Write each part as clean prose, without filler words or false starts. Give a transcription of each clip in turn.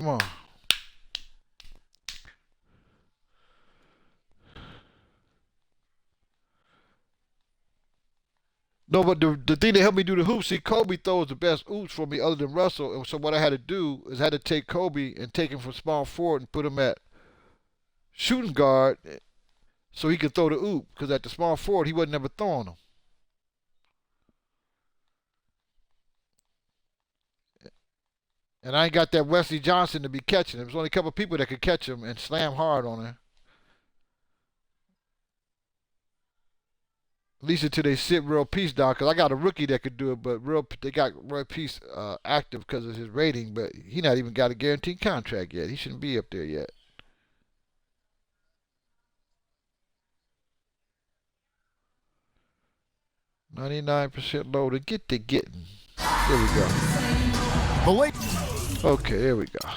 Come on. No, but the thing that helped me do the hoops, see, Kobe throws the best oops for me other than Russell. And so what I had to do is I had to take Kobe and take him from small forward and put him at shooting guard so he could throw the oop. Because at the small forward, he wasn't ever throwing them. And I ain't got that Wesley Johnson to be catching him. There's only a couple of people that could catch him and slam hard on him. At least until they sit World Peace down, because I got a rookie that could do it, but they got World Peace active because of his rating, but he not even got a guaranteed contract yet. He shouldn't be up there yet. %loaded. Get to getting. There we go. Okay, there we go.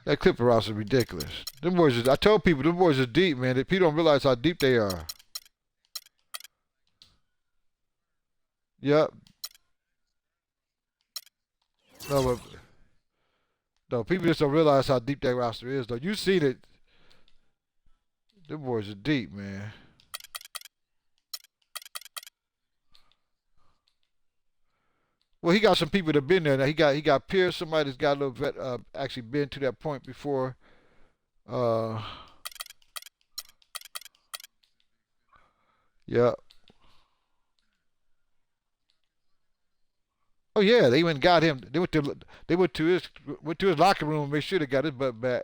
That Clipper roster is ridiculous. Them boys is, I told people, them boys are deep, man. People don't realize how deep they are. Yep. No, people just don't realize how deep that roster is, though. You seen it. Them boys are deep, man. Well, he got some people that been there. Now, he got Pierce, somebody that's got a little actually been to that point before. Yeah. Oh yeah, they went and got him. They went to his locker room and made sure they got his butt back.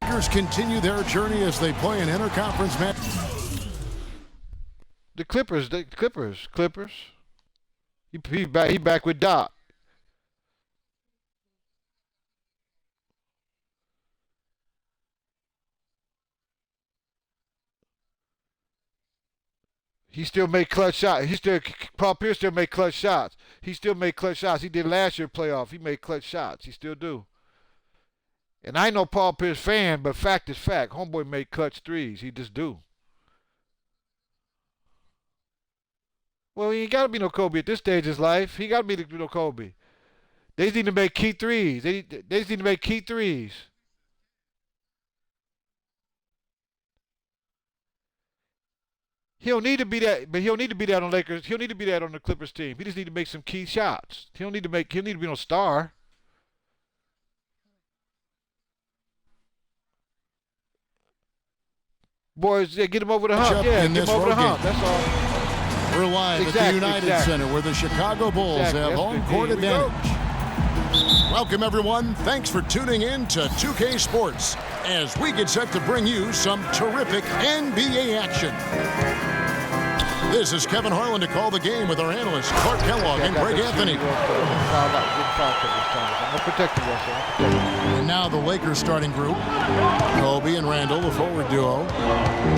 Lakers continue their journey as they play an interconference match. The Clippers. He back with Doc. He still make clutch shots. Paul Pierce still make clutch shots. He still make clutch shots. He did last year playoff. He made clutch shots. He still do. And I ain't no Paul Pierce fan, but fact is fact. Homeboy make clutch threes. He just do. Well, he ain't got to be no Kobe at this stage of his life. He got to be no Kobe. They just need to make key threes. They just need to make key threes. He'll need to be that, but he'll need to be that on Lakers. He'll need to be that on the Clippers team. He just need to make some key shots. He'll need to be no star. Boys, yeah, get him over the hump. Yeah, get him over the hump. That's all. We're live at the United Center where the Chicago Bulls have home court advantage. Welcome, everyone. Thanks for tuning in to 2K Sports as we get set to bring you some terrific NBA action. This is Kevin Harlan to call the game with our analysts Clark Kellogg and Greg Anthony. And now the Lakers starting group. Kobe and Randall, the forward duo.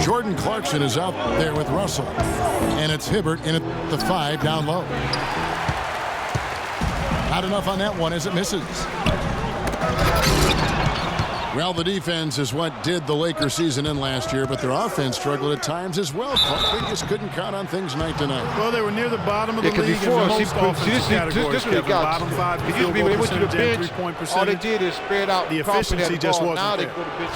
Jordan Clarkson is out there with Russell. And it's Hibbert in at the 5 down low. Not enough on that one as it misses. Well, the defense is what did the Lakers season in last year, but their offense struggled at times as well. They just couldn't count on things night to night. Well, they were near the bottom of the league in most offensive categories. Bottom 5 field goal percentage and 3-point percentage. All they did is spread out. The efficiency just wasn't now there. They go to bench.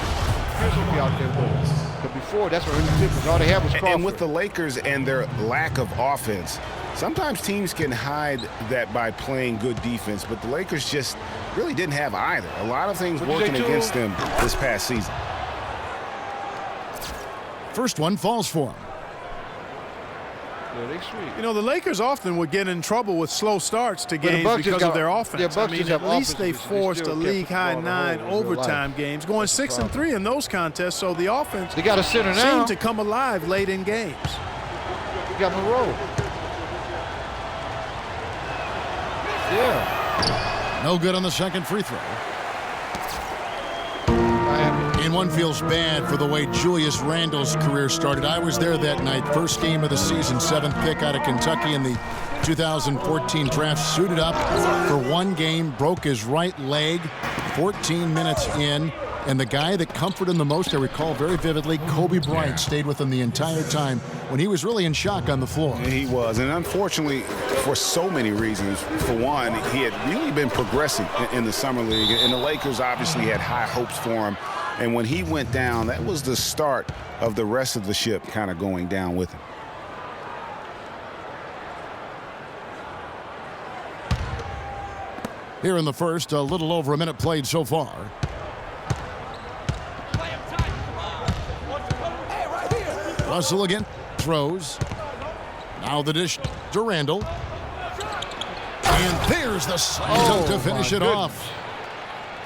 Pierce will be out there with us. But before, that's what really did. All they had was Crawford. And with the Lakers and their lack of offense, sometimes teams can hide that by playing good defense, but the Lakers just really didn't have either. A lot of things working against them this past season. First one falls for him. You know, the Lakers often would get in trouble with slow starts to games because of their offense. I mean, at least they forced a league-high 9 overtime games, going 6-3 in those contests, so the offense they got a center now. seemed to come alive late in games. You got Monroe. Yeah. No good on the second free throw. And one feels bad for the way Julius Randle's career started. I was there that night. First game of the season, 7th pick out of Kentucky in the 2014 draft. Suited up for one game, broke his right leg 14 minutes in. And the guy that comforted him the most, I recall very vividly, Kobe Bryant stayed with him the entire time when he was really in shock on the floor. And he was. And unfortunately, for so many reasons. For one, he had really been progressing in the Summer League, and the Lakers obviously had high hopes for him. And when he went down, that was the start of the rest of the ship kind of going down with him. Here in the first, a little over a minute played so far. Russell again throws. Now the dish to Randall. And there's the slam to finish it off.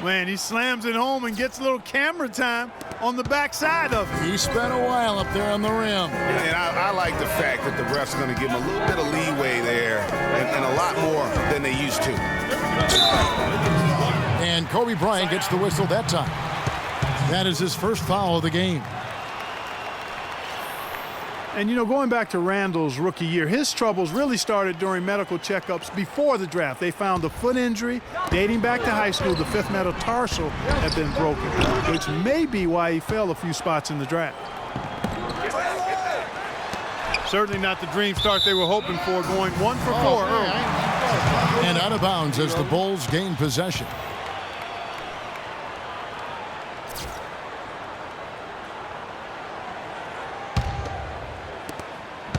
Man, he slams it home and gets a little camera time on the backside of it. He spent a while up there on the rim. And I like the fact that the ref's going to give him a little bit of leeway there and a lot more than they used to. And Kobe Bryant gets the whistle that time. That is his first foul of the game. And, you know, going back to Randall's rookie year, his troubles really started during medical checkups before the draft. They found a foot injury dating back to high school. The fifth metatarsal had been broken, which may be why he fell a few spots in the draft. Certainly not the dream start they were hoping for, going 1 for 4 early. And out of bounds as the Bulls gain possession.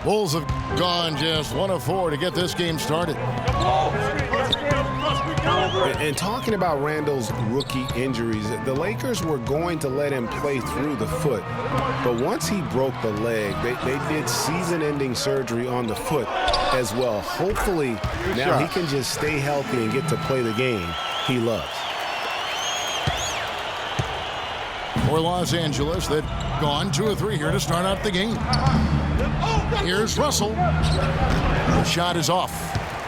Bulls have gone just 1 of 4 to get this game started. And talking about Randall's rookie injuries, the Lakers were going to let him play through the foot. But once he broke the leg, they did season-ending surgery on the foot as well. Hopefully, now he can just stay healthy and get to play the game he loves. For Los Angeles, they've gone 2 of 3 here to start out the game. Here's Russell. The shot is off.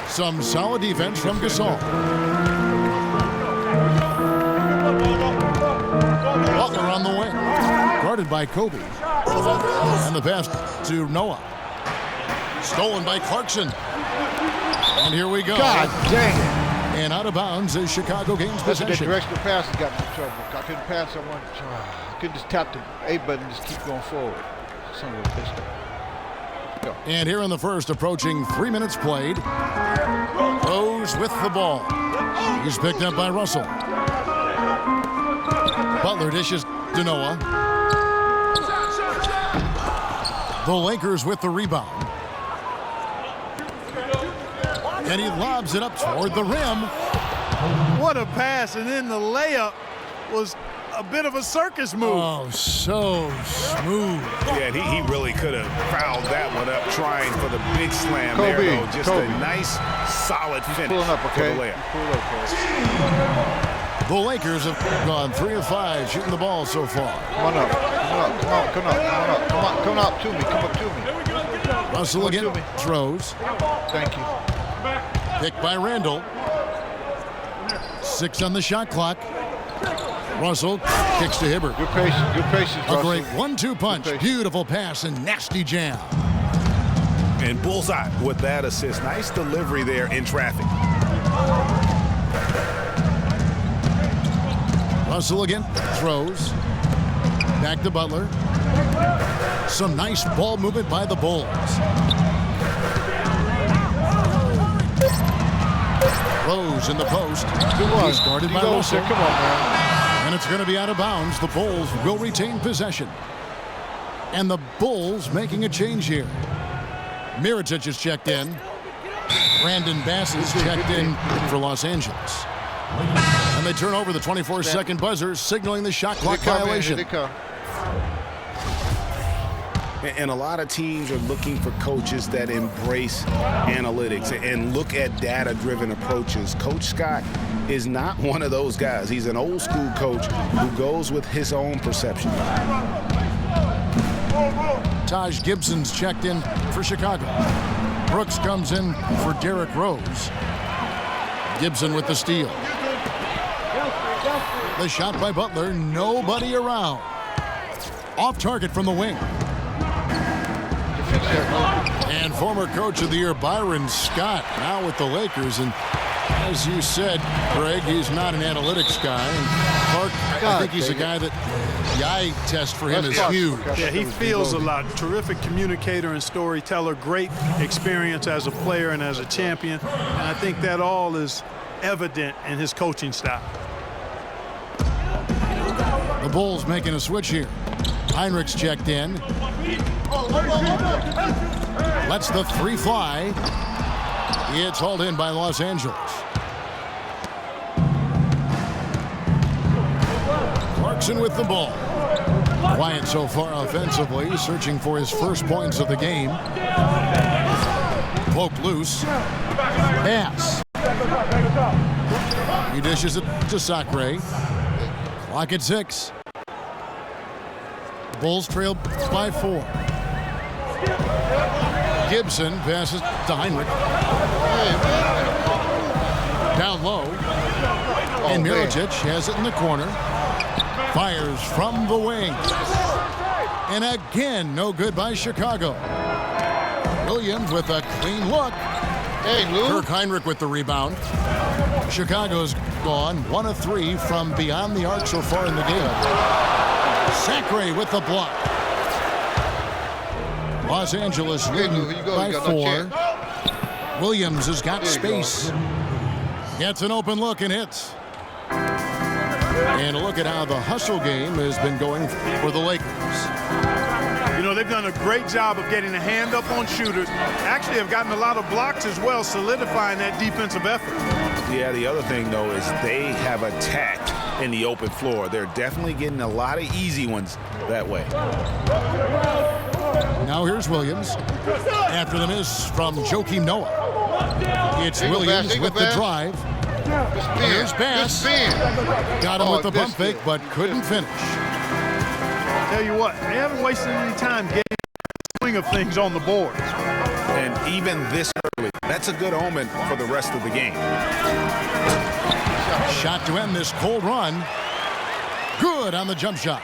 Some solid defense from Gasol. Butler on the wing. Guarded by Kobe. And the pass to Noah. Stolen by Clarkson. And here we go. God dang it. And out of bounds as Chicago gains possession. That's the directional pass that got me in trouble. I couldn't pass. I couldn't just tap the A button and just keep going forward. Son of a bitch. And here in the first, approaching 3 minutes played. Rose with the ball. He's picked up by Russell. Butler dishes to Noah. The Lakers with the rebound. And he lobs it up toward the rim. What a pass, and then the layup was a bit of a circus move. Oh, so smooth. Yeah, he really could have fouled that one up trying for the big slam Kobe, there, though. Just a nice, solid finish pulling up, okay? for the layup. The Lakers have gone 3 of 5 shooting the ball so far. Come on up. Come up to me. Come up to me. Russell again throws. Thank you. Picked by Randall. 6 on the shot clock. Russell kicks to Hibbert. Good patience, A great 1-2 punch. Beautiful pass and nasty jam. And bullseye with that assist. Nice delivery there in traffic. Russell again throws. Back to Butler. Some nice ball movement by the Bulls. Rose in the post. He's guarded by Russell. Come on, man. And it's going to be out of bounds. The Bulls will retain possession. And the Bulls making a change here. Mirotic is checked in. Brandon Bass is checked in for Los Angeles. And they turn over the 24-second buzzer, signaling the shot clock violation. And a lot of teams are looking for coaches that embrace analytics and look at data-driven approaches. Coach Scott is not one of those guys. He's an old-school coach who goes with his own perception. Taj Gibson's checked in for Chicago. Brooks comes in for Derrick Rose. Gibson with the steal. The shot by Butler, nobody around. Off target from the wing. And former coach of the year Byron Scott now with the Lakers, and As you said, Greg, he's not an analytics guy. And Clark, I think he's a guy that the eye test for him is huge. Yeah, he feels a lot. Terrific communicator and storyteller. Great experience as a player and as a champion. And I think that all is evident in his coaching style. The Bulls making a switch here. Heinrich's checked in. Lets the three fly. It's hauled in by Los Angeles. Clarkson with the ball. Quiet so far offensively, searching for his first points of the game. Poked loose. Pass. He dishes it to Sacre. Clock at 6. Bulls trail by 4. Gibson passes to Heinrich. Down low. And Mirotic has it in the corner. Fires from the wing. And again, no good by Chicago. Williams with a clean look. Hey, Lou. Kirk Heinrich with the rebound. Chicago's gone 1 of 3 from beyond the arc so far in the game. Sacre with the block. Los Angeles leading by 4. Williams has got space. Gets an open look and hits. And a look at how the hustle game has been going for the Lakers. You know, they've done a great job of getting a hand up on shooters. Actually have gotten a lot of blocks as well, solidifying that defensive effort. Yeah, the other thing, though, is they have attacked in the open floor. They're definitely getting a lot of easy ones that way. Now here's Williams. After the miss from Joakim Noah. It's Williams with the drive. Here's Bass. Got him with the pump fake, but couldn't finish. Tell you what, they haven't wasted any time getting the swing of things on the boards. And even this early, that's a good omen for the rest of the game. Shot to end this cold run. Good on the jump shot.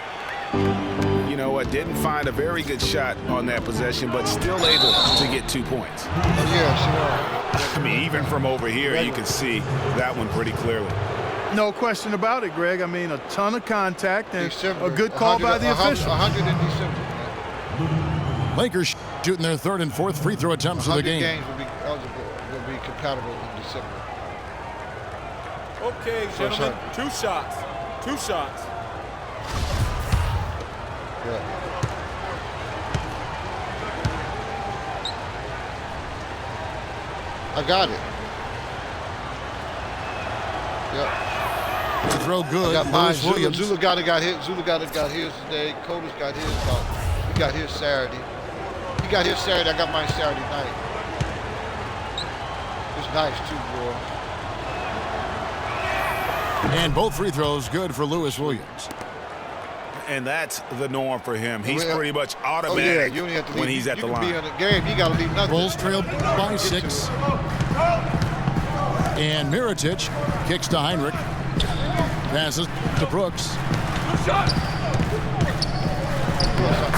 You know what, didn't find a very good shot on that possession, but still able to get 2 points. I mean, even from over here, you can see that one pretty clearly. No question about it, Greg. I mean, a ton of contact and a good call by the official. 100 in December. Lakers shooting their 3rd and 4th free throw attempts of the game. Games will be eligible, will be compatible in December. Okay, gentlemen, 2 shots. 2 shots. Yeah. I got it. Yep. Throw good. I got mine. Williams. Zula got his. Zula got his today. Coda's got his. He got his Saturday. He got his Saturday. I got mine Saturday night. It's nice too, boy. And both free throws good for Lewis Williams. And that's the norm for him. He's pretty much automatic when he's at the line. You can be in the game. You got to leave nothing. Bulls trail by 6. And Mirotic kicks to Heinrich. Passes to Brooks.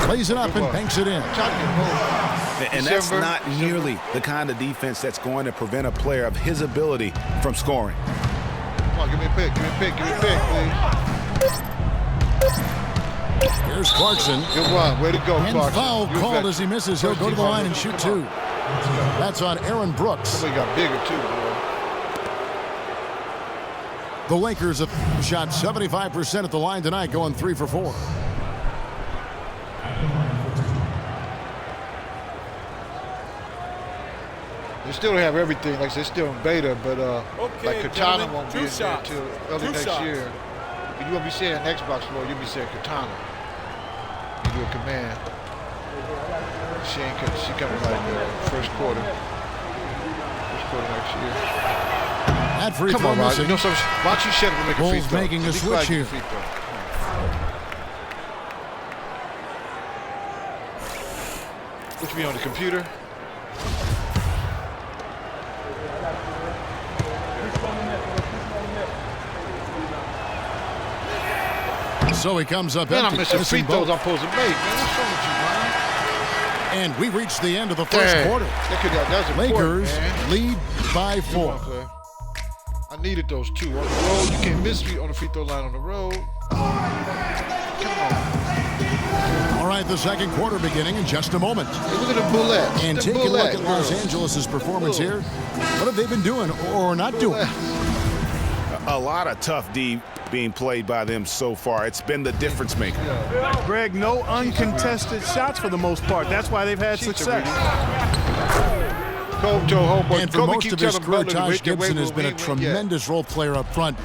Plays it up and banks it in. And that's not nearly the kind of defense that's going to prevent a player of his ability from scoring. Come on, give me a pick. Give me a pick. Give me a pick, please. Here's Clarkson. Good run. Way to go, Clarkson. And foul called as he misses. He'll go to the line and shoot 2. That's on Aaron Brooks. We got bigger, too, boy. The Lakers have shot 75% at the line tonight, going 3 for 4. They still don't have everything. Like I said, still in beta, but like Katana won't be in there until early next year. You won't be seeing Xbox Lord, you'll be seeing Katana. You do a command. She coming like first quarter. First quarter next year. That free Come throw on, Rod. missing. You know something? Why don't you shut up and make a free Bulls throw? making a Be switch quiet, here. free throw. What you mean on the computer? So he comes up Man, empty. I'm missing free throws both. I'm supposed to make, man. What's wrong with you, man? And we reach the end of the first quarter. That's Lakers man. lead by 4. I needed those two. On the road, you can't miss me on the free throw line on the road. Come on. All right, the second quarter beginning in just a moment. Hey, look at the Bullets. And taking a look at Los Angeles' performance here. What have they been doing or not doing? A lot of tough D being played by them so far. It's been the difference maker. Greg, no uncontested shots for the most part. That's why they've had success. And for most of his career, Taj Gibson has been a tremendous role player up front.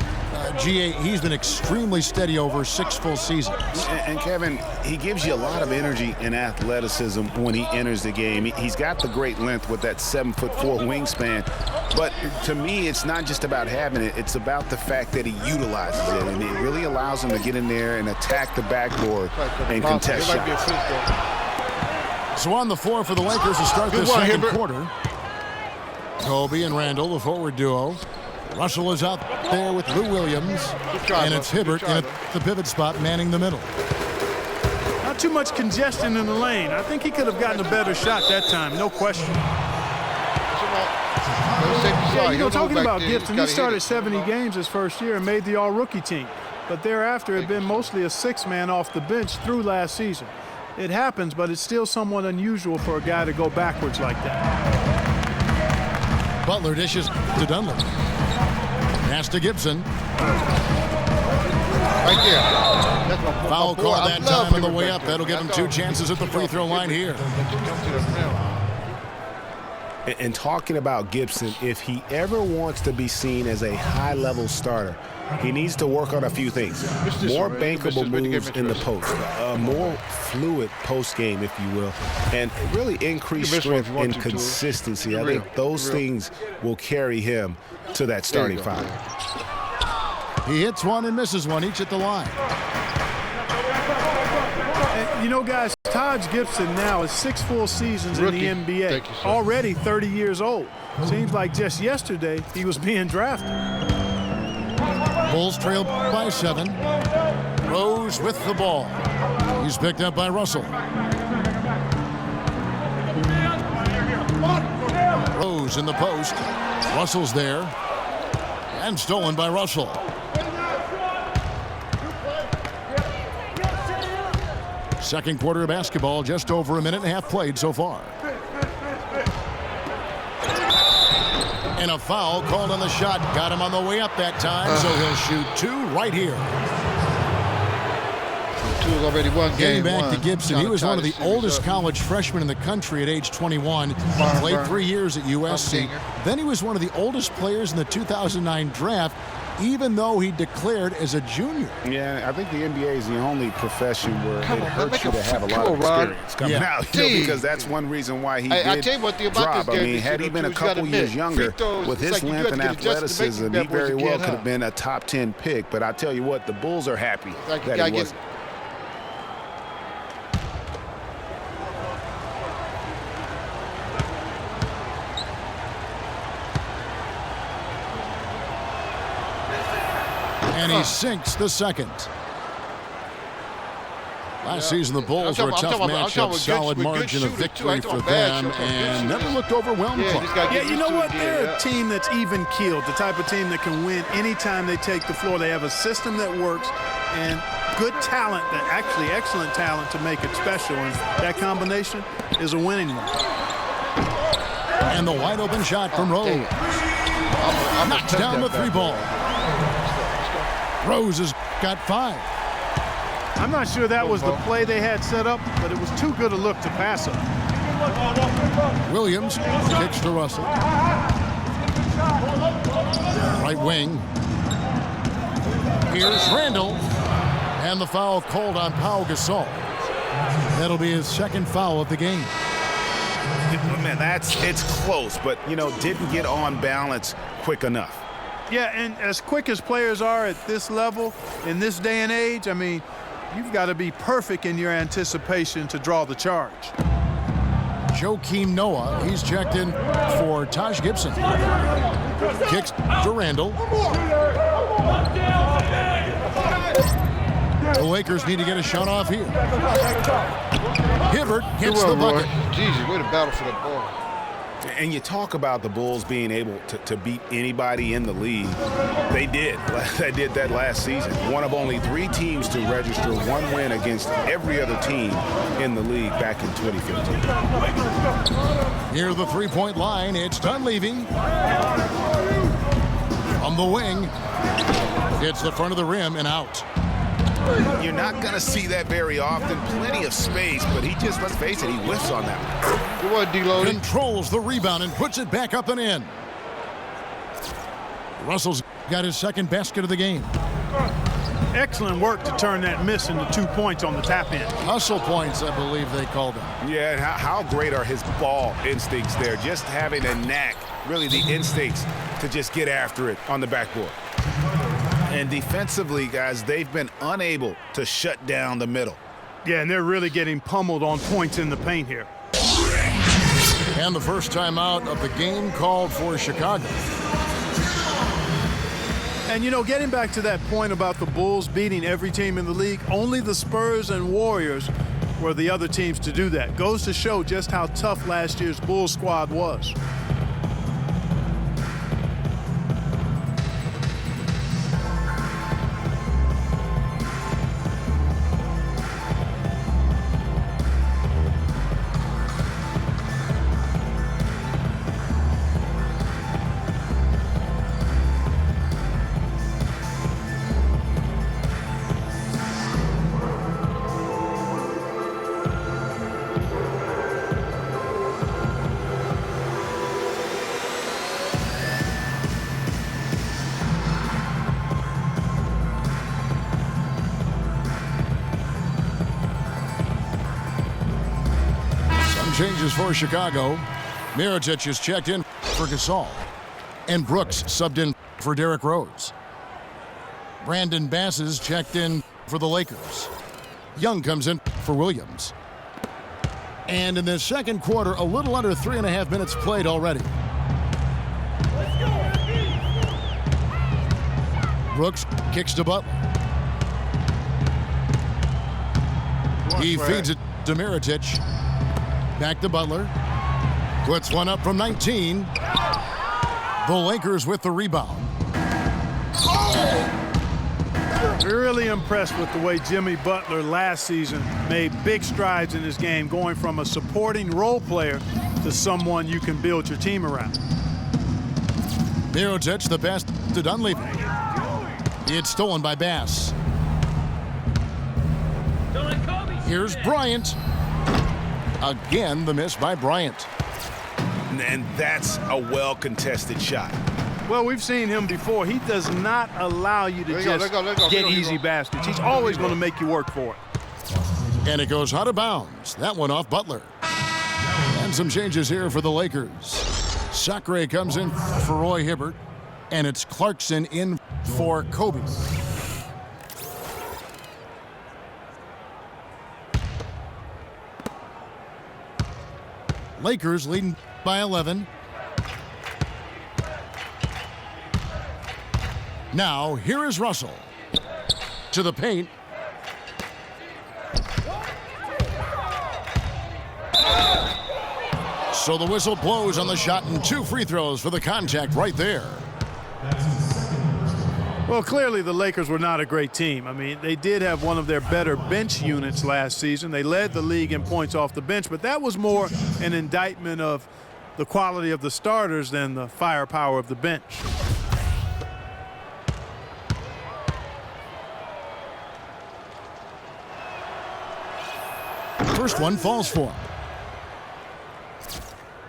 GA, he's been extremely steady over 6 full seasons. And Kevin, he gives you a lot of energy and athleticism when he enters the game. He's got the great length with that 7'4" wingspan. But to me, it's not just about having it. It's about the fact that he utilizes it. And it really allows him to get in there and attack the backboard and contest shots. So on the floor for the Lakers to start this second quarter. Kobe and Randall, the forward duo. Russell is out there with Lou Williams. And it's Hibbert in the pivot spot, manning the middle. Not too much congestion in the lane. I think he could have gotten a better shot that time, no question. Yeah, you know, talking about Gibson, he started 70 games his first year and made the all-rookie team. But thereafter, it had been mostly a 6-man off the bench through last season. It happens, but it's still somewhat unusual for a guy to go backwards like that. Butler dishes to Dunlap. Pass to Gibson. Right there. Foul call that time on the way up. That'll give him 2 chances at the free throw line here. And talking about Gibson, if he ever wants to be seen as a high-level starter, he needs to work on a few things. More bankable moves in the post, a more fluid post game, if you will, and really increased strength and consistency. I think those things will carry him to that starting five. He hits one and misses one, each at the line. And, you know, guys, Taj Gibson now is 6 full seasons in the NBA, already 30 years old. Seems like just yesterday he was being drafted. Bulls trail by 7. Rose with the ball. He's picked up by Russell. Rose in the post. Russell's there. And stolen by Russell. Second quarter of basketball, just over a minute and a half played so far. And a foul called on the shot. Got him on the way up that time, so he'll shoot 2 right here. 2 is already one game. Getting back to Gibson, he was one of the oldest college freshmen in the country at age 21. Played 3 years at USC. Then he was one of the oldest players in the 2009 draft, even though he declared as a junior. Yeah, I think the NBA is the only profession where it hurts you to have a lot of experience coming out, because that's one reason why he did drop. I mean, had he been a couple years younger, with his length and athleticism, he very well could have been a top 10 pick. But I tell you what, the Bulls are happy that he wasn't. And he sinks the second. Last season, the Bulls were a tough matchup, solid margin of victory for them, and never looked overwhelmed. Yeah, you know what? They're a team that's even-keeled, the type of team that can win anytime they take the floor. They have a system that works and good talent, actually excellent talent to make it special, and that combination is a winning one. And the wide-open shot from Rose. Knocks down the 3-ball. Rose has got 5. I'm not sure that was the play they had set up, but it was too good a look to pass up. Williams kicks to Russell. Right wing. Here's Randall. And the foul called on Pau Gasol. That'll be his second foul of the game. Man, it's close, but, you know, didn't get on balance quick enough. Yeah, and as quick as players are at this level, in this day and age, I mean, you've got to be perfect in your anticipation to draw the charge. Joakim Noah, he's checked in for Taj Gibson. Kicks to Randall. The Lakers need to get a shot off here. Hibbert hits the bucket. Jesus, way to battle for that ball. And you talk about the Bulls being able to beat anybody in the league. They did. They did that last season. One of only 3 teams to register 1 win against every other team in the league back in 2015. Near the three-point line, it's Dunleavy. From the wing, hits the front of the rim and out. You're not going to see that very often. Plenty of space, but he just, let's face it, he whiffs on that one. Good one, D-Loaded. Controls the rebound and puts it back up and in. Russell's got his second basket of the game. Excellent work to turn that miss into 2 points on the tap-in. Hustle points, I believe they called them. Yeah, and how great are his ball instincts there. Just having a knack, really the instincts to just get after it on the backboard. And defensively, guys, they've been unable to shut down the middle. Yeah, and they're really getting pummeled on points in the paint here. And the first time out of the game called for Chicago. And, you know, getting back to that point about the Bulls beating every team in the league, only the Spurs and Warriors were the other teams to do that. Goes to show just how tough last year's Bulls squad was. Changes for Chicago. Mirotic is checked in for Gasol. And Brooks subbed in for Derrick Rose. Brandon Bass is checked in for the Lakers. Young comes in for Williams. And in the second quarter, a little under 3.5 minutes played already. Brooks kicks to Butler. He feeds it to Mirotic. Back to Butler. Puts one up from 19. The Lakers with the rebound. Really impressed with the way Jimmy Butler last season made big strides in his game, going from a supporting role player to someone you can build your team around. Mirotic, the pass to Dunleavy. It's stolen by Bass. Here's Bryant. Again, the miss by Bryant. And that's a well-contested shot. Well, we've seen him before. He does not allow you to get easy baskets. He's always going to make you work for it. And it goes out of bounds. That one off Butler. And some changes here for the Lakers. Sacre comes in for Roy Hibbert. And it's Clarkson in for Kobe. Lakers leading by 11. Now, here is Russell. To the paint. So the whistle blows on the shot and 2 free throws for the contact right there. Well, clearly the Lakers were not a great team. I mean, they did have one of their better bench units last season. They led the league in points off the bench, but that was more an indictment of the quality of the starters than the firepower of the bench. First one falls for him.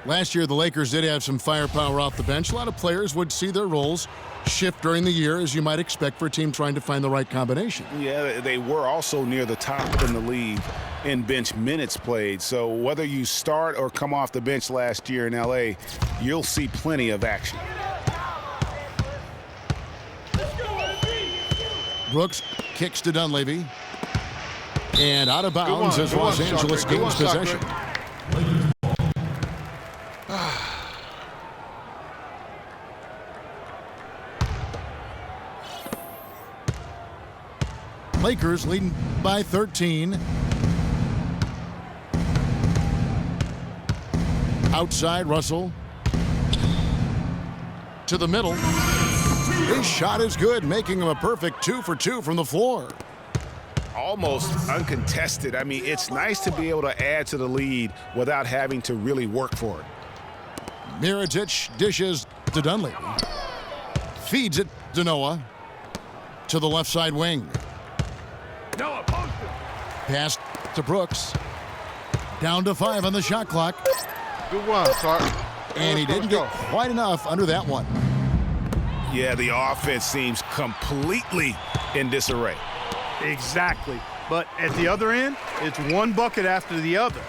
Last year, the Lakers did have some firepower off the bench. A lot of players would see their roles shift during the year, as you might expect for a team trying to find the right combination. Yeah, they were also near the top in the league in bench minutes played. So whether you start or come off the bench last year in L.A., you'll see plenty of action. Brooks kicks to Dunleavy. And out of bounds as Los Angeles gains possession. Lakers leading by 13. Outside, Russell. To the middle. His shot is good, making him a perfect 2 for 2 from the floor. Almost uncontested. I mean, it's nice to be able to add to the lead without having to really work for it. Mirotic dishes to Dunleavy. Feeds it to Noah. To the left side wing. Noah, post him. Pass to Brooks. Down to 5 on the shot clock. Good one, Clark. And he didn't get quite enough under that one. Yeah, the offense seems completely in disarray. Exactly. But at the other end, it's one bucket after the other.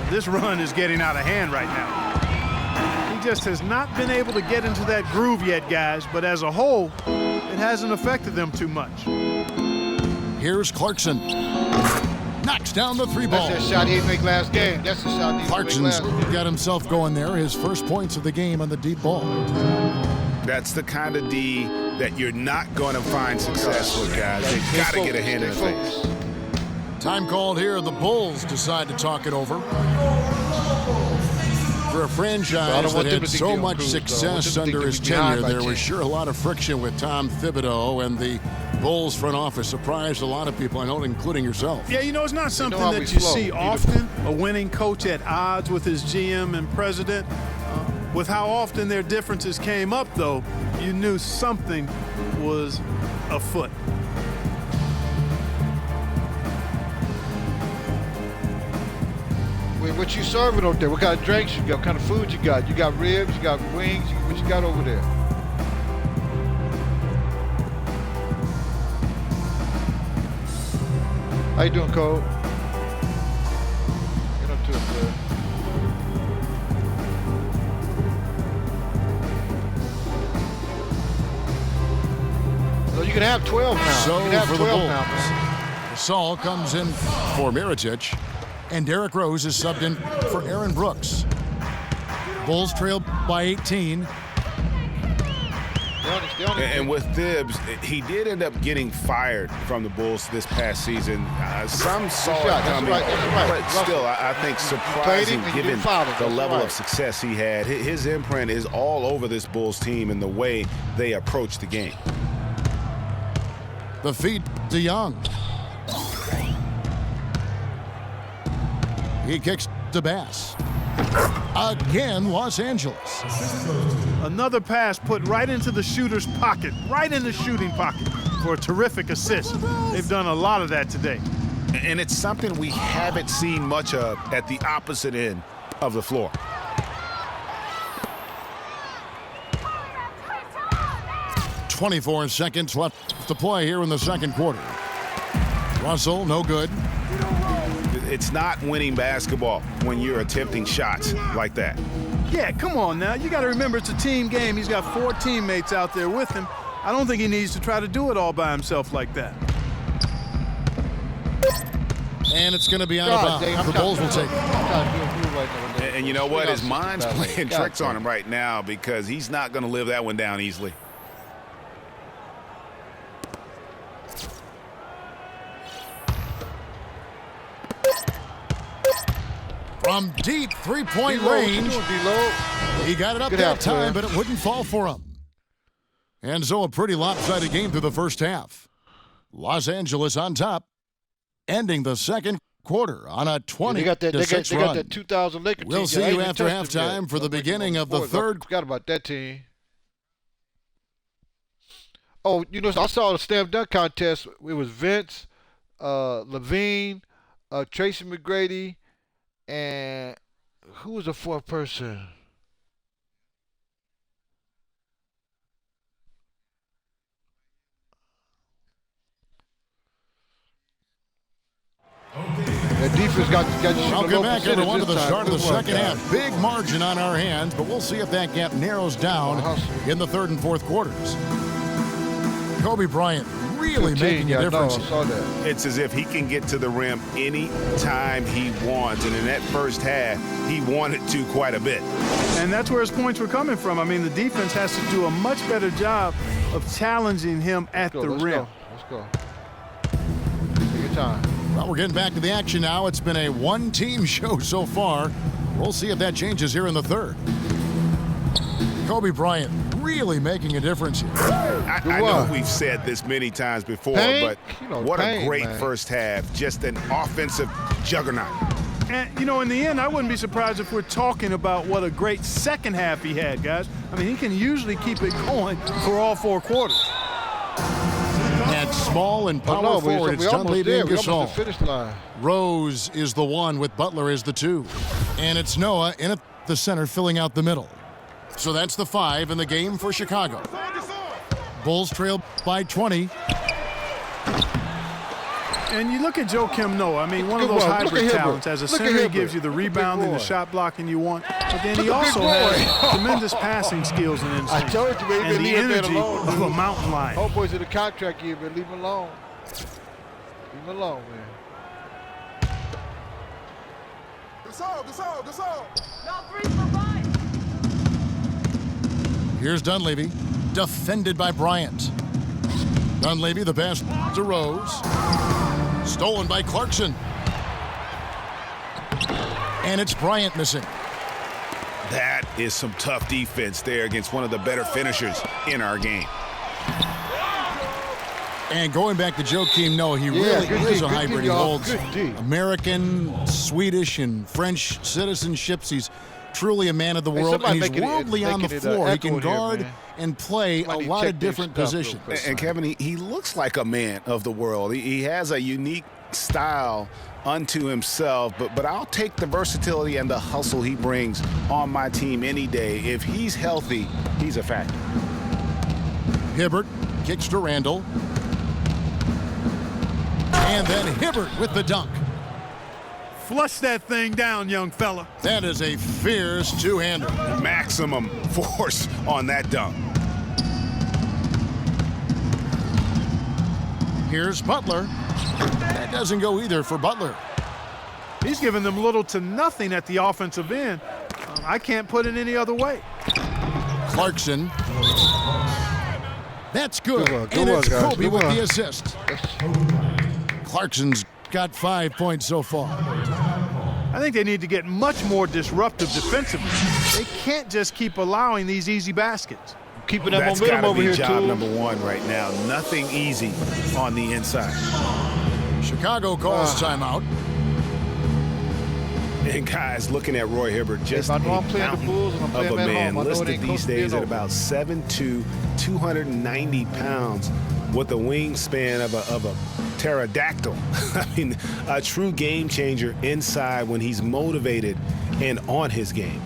This run is getting out of hand right now. He just has not been able to get into that groove yet, guys. But as a whole, it hasn't affected them too much. Here's Clarkson. Knocks down the 3 ball. That's that shot he didn't make last game. That's the shot he didn't Clarkson's make last game. got himself going there. His first points of the game on the deep ball. That's the kind of D that you're not going to find success with, guys. They've got to get a hand in the face. Time called here. The Bulls decide to talk it over. For a franchise that had so much success under his tenure, there was sure a lot of friction with Tom Thibodeau, and the Bulls front office surprised a lot of people, I know, including yourself. Yeah, you know, it's not something that you see often, a winning coach at odds with his GM and president. With how often their differences came up, though, you knew something was afoot. Wait, what you serving over there? What kind of drinks you got? What kind of food you got? You got ribs? You got wings? What you got over there? How you doing, Cole? Get up to it, man. So you can have 12 now. So you can have for 12 the Bulls, now, man. Saul comes in for Mirotic, and Derrick Rose is subbed in for Aaron Brooks. Bulls trail by 18. And with Thibs, he did end up getting fired from the Bulls this past season. Some saw it coming, but still, I think surprising given the level of success he had. His imprint is all over this Bulls team and the way they approach the game. The feed to Young. He kicks to Bass. Again, Los Angeles. Another pass put right into the shooter's pocket, right in the shooting pocket for a terrific assist. They've done a lot of that today. And it's something we haven't seen much of at the opposite end of the floor. "24 seconds left to play here in the second quarter. Russell, no good. It's not winning basketball when you're attempting shots like that. Yeah, come on now. You got to remember it's a team game. He's got 4 teammates out there with him. I don't think he needs to try to do it all by himself like that. And it's going to be out of bounds. The Bulls will take it. And you know what? His mind's playing tricks on him right now because he's not going to live that one down easily. From deep three-point range, he got it up that time, but it wouldn't fall for him. And so a pretty lopsided game through the first half. Los Angeles on top, ending the second quarter on a 20-6 run. They got that 2000 Lakers team. We'll see you after halftime for the beginning of the third. Forgot about that team. Oh, you know, I saw the slam dunk contest. It was Vince, Levine, Tracy McGrady, and who was the fourth person? The defense got Welcome back, everyone, to the start of the second half. Big margin on our hands, but we'll see if that gap narrows down in the third and fourth quarters. Kobe Bryant really making a difference. It's as if he can get to the rim any time he wants, and in that first half, he wanted to quite a bit. And that's where his points were coming from. I mean, the defense has to do a much better job of challenging him at the rim. Let's go. Take your time. Well, we're getting back to the action now. It's been a one-team show so far. We'll see if that changes here in the third. Kobe Bryant really making a difference here. I know we've said this many times before, but what a great first half. Just an offensive juggernaut. And, in the end, I wouldn't be surprised if we're talking about what a great second half he had, guys. I mean, he can usually keep it going for all 4 quarters. At small and power forward, it's Dunleavy and Gasol. Rose is the 1 with Butler as the 2. And it's Noah in at the center filling out the middle. So that's the 5 in the game for Chicago. Bulls trail by 20. And you look at Joakim Noah, I mean, one of those hybrid talents. As a center, he gives you the rebounding, the shot blocking you want. But then he also has tremendous passing skills and instinct. I told you, man, and the energy of a mountain lion. Homeboy's in the contract year, man. Leave him alone. Leave him alone, man. Gasol. No, 3 for 5. Here's Dunleavy, defended by Bryant. Dunleavy, the pass to Rose. Stolen by Clarkson. And it's Bryant missing. That is some tough defense there against one of the better finishers in our game. And going back to Joakim Noah, he really is a hybrid. He holds American, Swedish, and French citizenships. He's truly a man of the world, and he's worldly on the floor. He can guard and play a lot of different positions. And Kevin, he looks like a man of the world. He has a unique style unto himself, but I'll take the versatility and the hustle he brings on my team any day. If he's healthy, he's a factor. Hibbert kicks to Randall. And then Hibbert with the dunk. Flush that thing down, young fella. That is a fierce two-hander. Maximum force on that dunk. Here's Butler. That doesn't go either for Butler. He's giving them little to nothing at the offensive end. I can't put it any other way. Clarkson. That's good. And it's Kobe with the assist. Clarkson's got 5 points so far. I think they need to get much more disruptive defensively. They can't just keep allowing these easy baskets. Keeping that momentum over here, job number 1 right now. Nothing easy on the inside. Chicago calls timeout. And guys, looking at Roy Hibbert, just a mountain of a man, listed these days at about 7'2", 290 pounds, with a wingspan of a pterodactyl. I mean, a true game changer inside when he's motivated and on his game.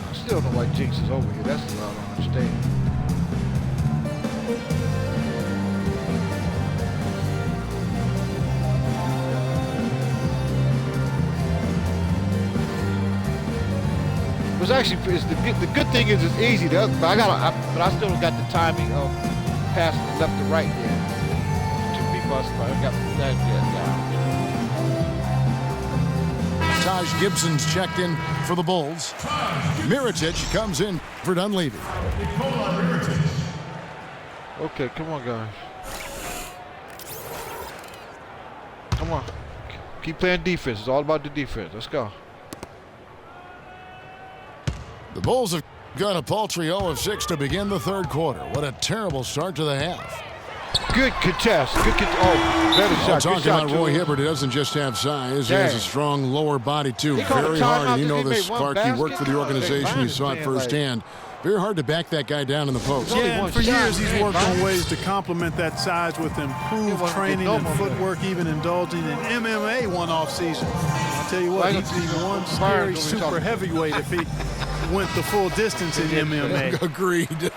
I still don't know why Jinx is over here. That's what I don't understand. It's actually the good thing is it's easy. But I still got the timing of passing left to right there. To be busted. I got that down. Taj Gibson's checked in for the Bulls. Mirotic comes in for Dunleavy. Okay, come on, guys. Come on. Keep playing defense. It's all about the defense. Let's go. The Bulls have got a paltry 0 of 6 to begin the third quarter. What a terrible start to the half. Good contest. Better shot. Talking about Roy Hibbert, he doesn't just have size. He has a strong lower body, too. Very hard. And you know this, Clark. You worked for the organization. You saw it firsthand. Very hard to back that guy down in the post. Yeah, and for years he's worked on ways to complement that size with improved training and footwork, even indulging in MMA one off season. I'll tell you what, he'd be one scary super heavyweight if he went the full distance in MMA. Agreed.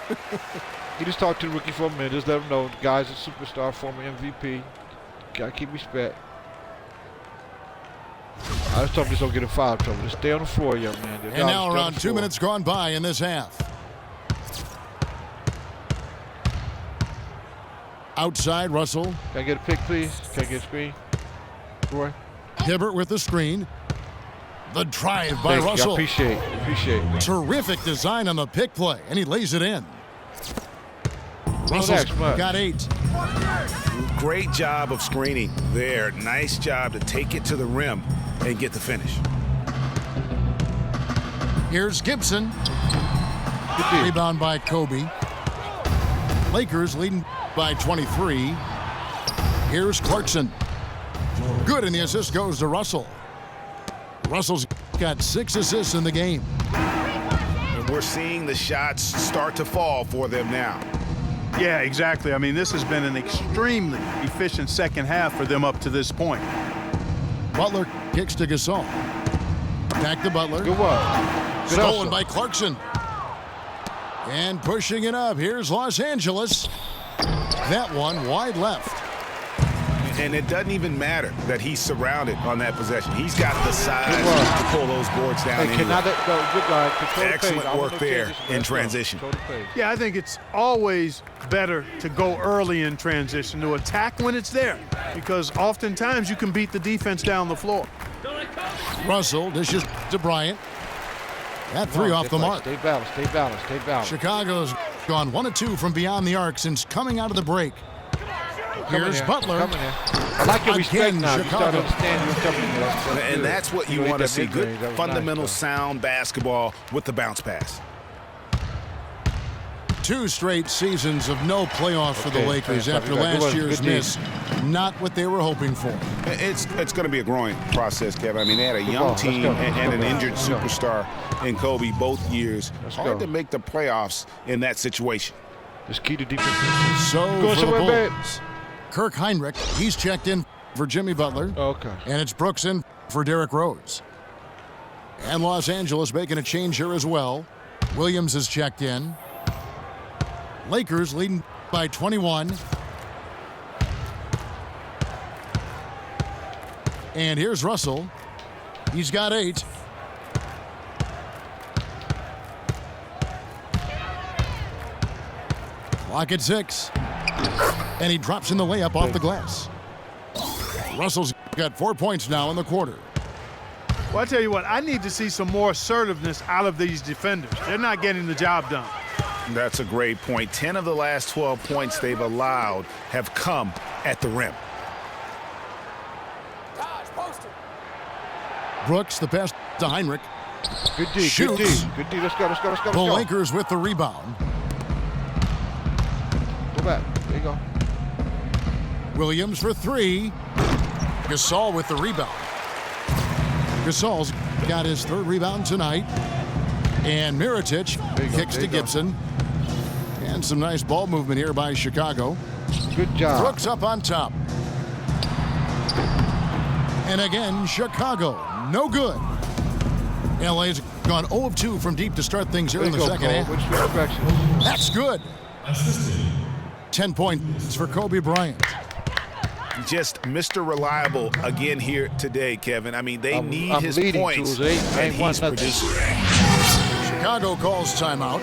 You just talk to the rookie for a minute. Just let him know the guy's a superstar, former MVP. Gotta keep respect. I just told him just don't get in foul trouble. Just stay on the floor, young man. And now around 2 minutes gone by in this half. Outside, Russell. Can I get a pick, please? Can I get a screen? Roy? Hibbert with the screen. The drive by Russell. Appreciate it. Terrific design on the pick play, and he lays it in. Russell's got 8. Great job of screening there. Nice job to take it to the rim and get the finish. Here's Gibson. Rebound by Kobe. Lakers leading by 23. Here's Clarkson. Good, and the assist goes to Russell. Russell's got 6 assists in the game. And we're seeing the shots start to fall for them now. Yeah, exactly. I mean, this has been an extremely efficient second half for them up to this point. Butler kicks to Gasol. Back to Butler. Good one. Stolen by Clarkson. And pushing it up. Here's Los Angeles. That one wide left. And it doesn't even matter that he's surrounded on that possession. He's got the size to pull those boards down. Hey, good guy. Excellent work there in transition. Yeah, I think it's always better to go early in transition, to attack when it's there, because oftentimes you can beat the defense down the floor. Russell dishes to Bryant. That 3 off the mark. Stay balanced, stay balanced, stay balanced. Chicago's gone 1 of 2 from beyond the arc since coming out of the break. Here's Butler. I like your respect now. You start to understand who's coming in. And that's what you want to see. Good fundamental sound basketball with the bounce pass. 2 straight seasons of no playoffs for the Lakers after last year's miss. Not what they were hoping for. It's going to be a growing process, Kevin. I mean, they had a young team and an injured superstar in Kobe both years. Hard to make the playoffs in that situation. Just key to defense. So for the Bulls, Kirk Heinrich, he's checked in for Jimmy Butler. Okay. And it's Brooks in for Derrick Rose. And Los Angeles making a change here as well. Williams is checked in. Lakers leading by 21. And here's Russell. He's got 8. Clock at 6. And he drops in the layup off the glass. Russell's got 4 points now in the quarter. Well, I tell you what, I need to see some more assertiveness out of these defenders. They're not getting the job done. That's a great point. 10 of the last 12 points they've allowed have come at the rim. Brooks, the pass to Heinrich. Good D, Shoots. good D. Let's go. The Lakers with the rebound. Go back. There you go. Williams for 3. Gasol with the rebound. Gasol's got his 3rd rebound tonight. And Mirotic kicks to Gibson. And some nice ball movement here by Chicago. Good job. Brooks up on top. And again, Chicago, no good. LA's gone 0 of 2 from deep to start things here in the second half. That's good. 10 points for Kobe Bryant. Just Mr. Reliable again here today, Kevin. I mean, they need his points, and he's producing. Chicago calls timeout.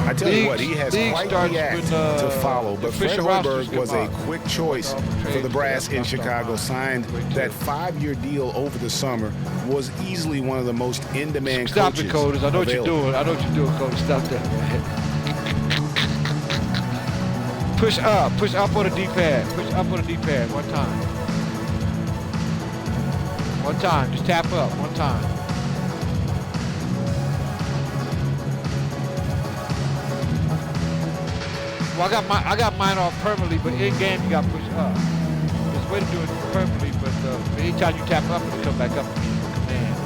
I tell you what, he has quite the act to follow, but Fred Hoiberg was a quick choice for the brass in Chicago. Signed that 5-year deal over the summer, was easily one of the most in-demand coaches. Stop it, Coders. I know what you're doing. I know what you're doing, Coders. Stop that. Push up on the D-pad. Push up on the D-pad. One time. One time. Just tap up. One time. Well, I got mine off permanently, but in game you got to push up. There's a way to do it permanently, but anytime you tap up, it'll come back up for command.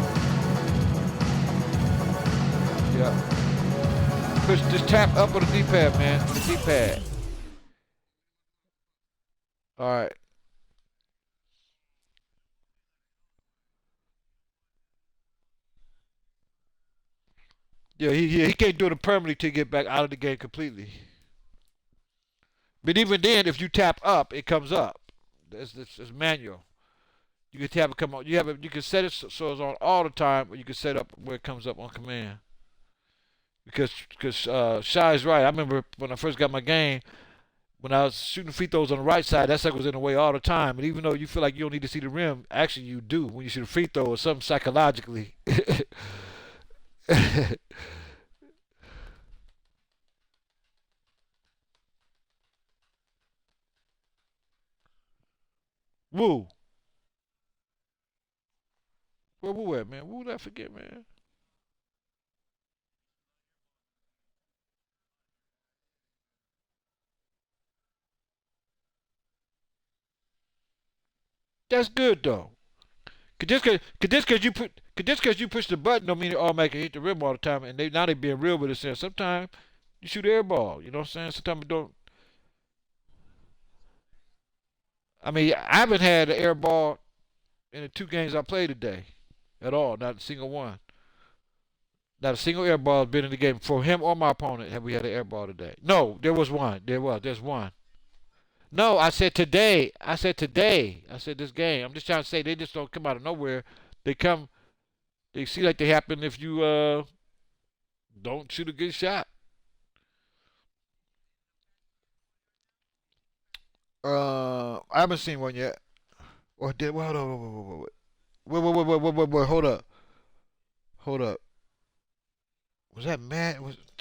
Yeah. Push, just tap up on the D-pad, man. On the D-pad. All right. Yeah, he can't do it permanently to get back out of the game completely. But even then, if you tap up, it comes up. It's manual. You can tap it come on. You can set it so it's on all the time, or you can set up where it comes up on command. Because Shy's right. I remember when I first got my game, when I was shooting free throws on the right side, that sucker was in the way all the time. And even though you feel like you don't need to see the rim, actually you do when you shoot a free throw or something psychologically. Woo. Where Woo at, man? Woo did I forget, man? That's good though. Cause you push the button don't mean it automatically hit the rim all the time. And now they being real with it, saying sometimes you shoot air ball. You know what I'm saying? Sometimes it don't. I mean, I haven't had an air ball in the 2 games I played today at all. Not a single one. Not a single air ball has been in the game for him or my opponent. Have we had an air ball today? No, there was one. There's one. No, I said today. I said today. I said this game. I'm just trying to say they just don't come out of nowhere. They come. They see like they happen if you don't shoot a good shot. I haven't seen one yet. Or did? Well, hold on. Wait. Hold up. Was that Matt?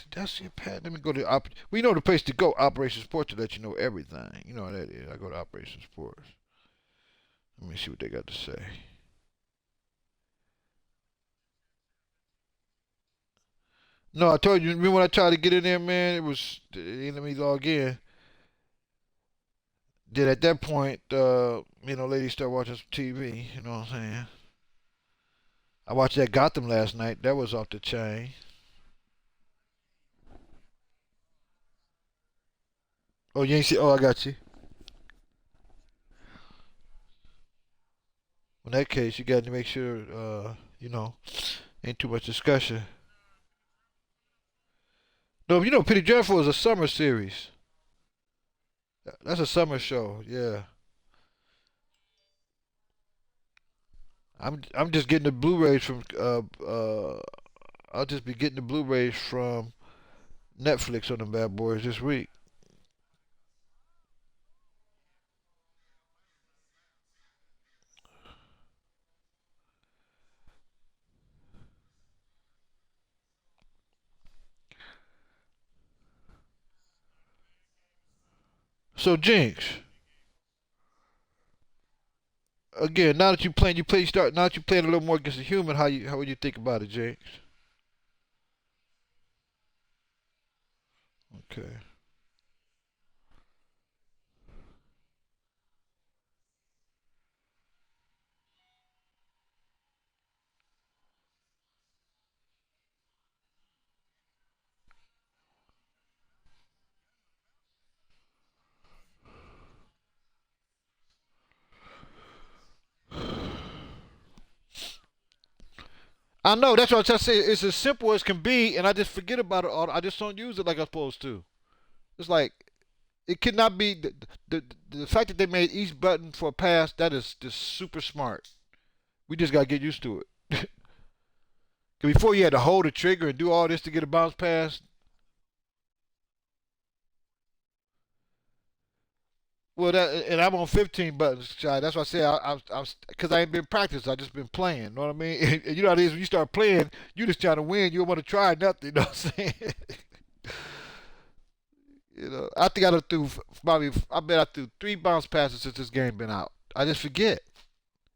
Did I see a Pat? Let me go to we know the place to go, Operation Sports, to let you know everything. You know how that is. I go to Operation Sports. Let me see what they got to say. No, I told you. Remember when I tried to get in there, man? It was. Let me log in. Then at that point, ladies start watching some TV. You know what I'm saying? I watched that Gotham last night. That was off the chain. Oh, you ain't see? Oh, I got you. In that case, you got to make sure, ain't too much discussion. No, Penny Dreadful is a summer series. That's a summer show, yeah. I'm just getting the Blu-rays from I'll just be getting the Blu-rays from Netflix on the Bad Boys this week. So Jinx, again, now that you playing, now that you playing a little more against the human, how would you think about it, Jinx? Okay. I know, that's what I'm trying to say. It's as simple as can be, and I just forget about it. I just don't use it like I'm supposed to. It's like it cannot be the fact that they made each button for a pass. That is just super smart. We just gotta get used to it. Before you had to hold the trigger and do all this to get a bounce pass. Well, and I'm on 15 buttons, Shy. That's why I say because I ain't been practicing. I just been playing. You know what I mean? And you know how it is when you start playing, you just trying to win. You don't want to try nothing. You know what I'm saying? I think I threw probably. I bet I threw 3 bounce passes since this game been out. I just forget.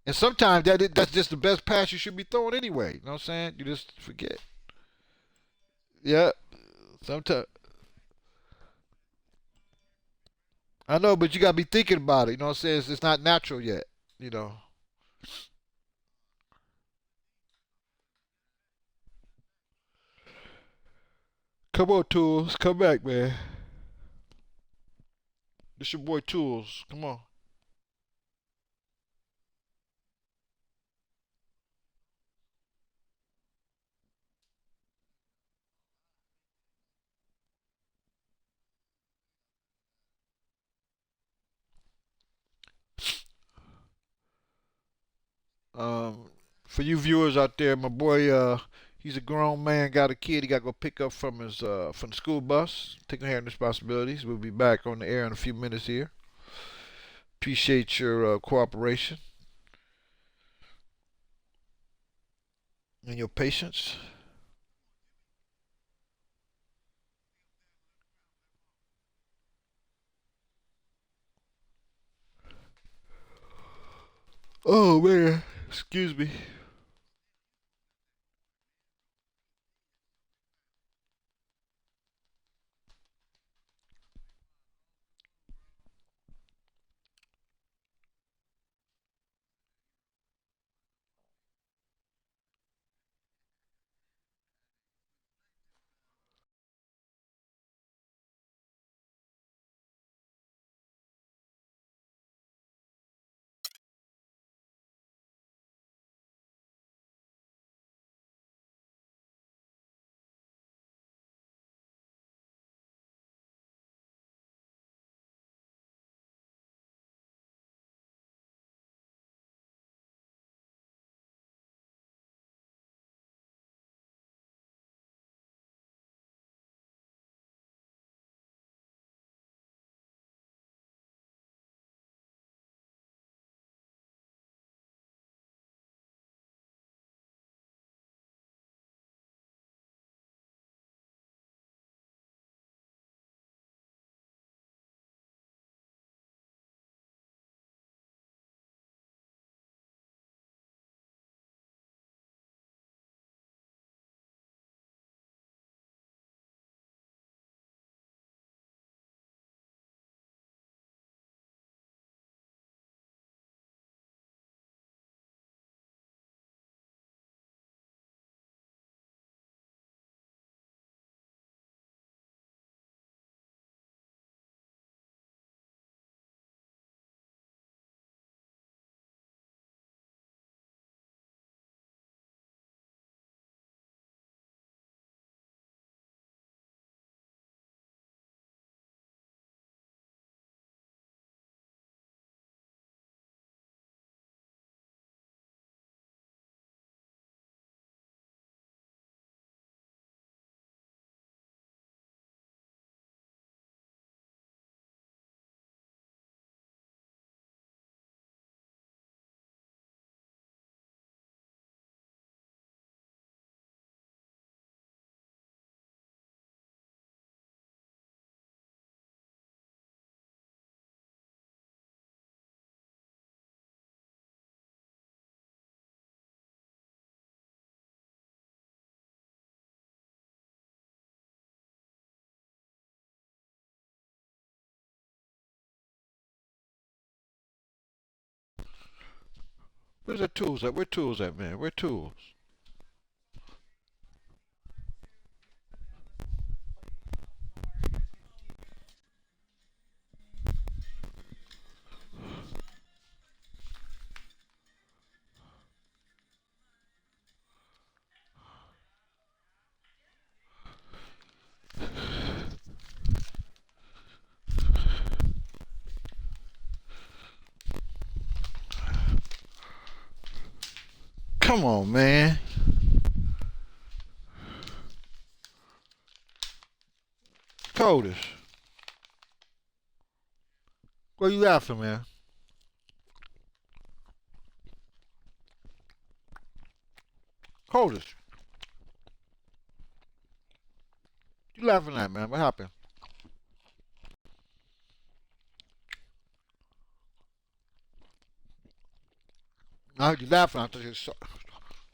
And sometimes that's just the best pass you should be throwing anyway. You know what I'm saying? You just forget. Yeah. Sometimes. I know, but you gotta be thinking about it. You know what I'm saying? It's not natural yet. You know. Come on, Tools. Come back, man. This your boy Tools. Come on. For you viewers out there, my boy, he's a grown man, got a kid. He got to go pick up from the school bus, taking care of responsibilities. We'll be back on the air in a few minutes here. Appreciate your cooperation and your patience. Oh man, excuse me. Where's the tools at? Where tools at, man? Where tools? Come on, man. Coders. What you laughing, man? Coders. You laughing at, man? What happened? No, you laughing. I thought you saw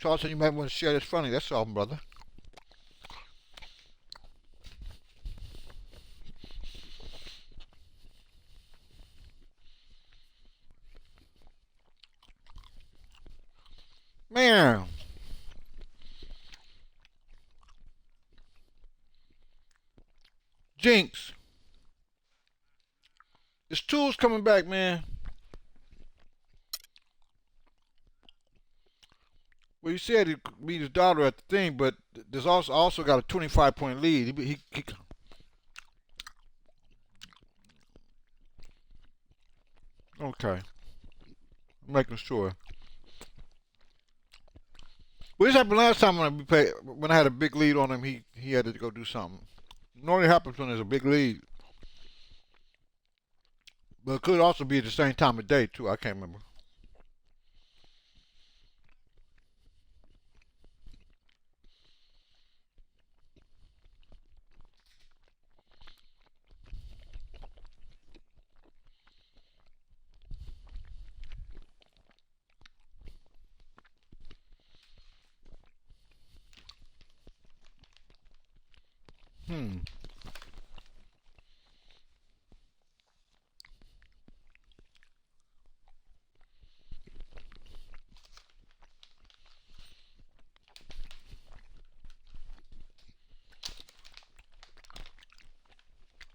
something you might want to share that's funny. That's all, brother. Man. Jinx. This tool's coming back, man. Well, you said he beat his daughter at the thing, but there's also got a 25-point lead. He okay. I'm making sure. Well, this happened last time when I had a big lead on him. He had to go do something. It normally happens when there's a big lead, but it could also be at the same time of day too. I can't remember.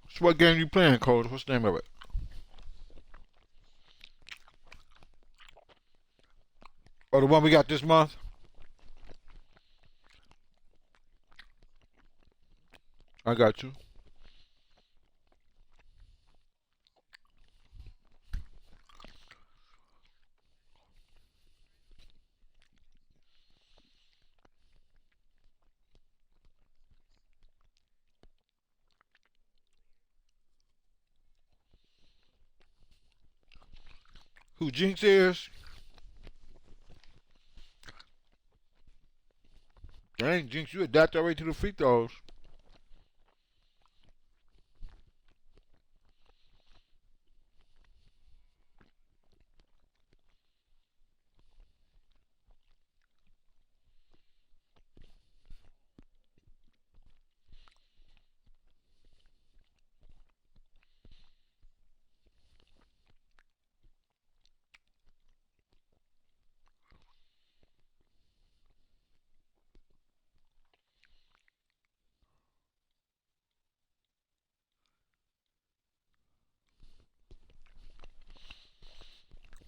So what game you playing, Cole? What's the name of it? Oh, the one we got this month? I got you. Who Jinx is? Dang, Jinx, you adapt already to the free throws.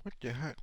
What the heck?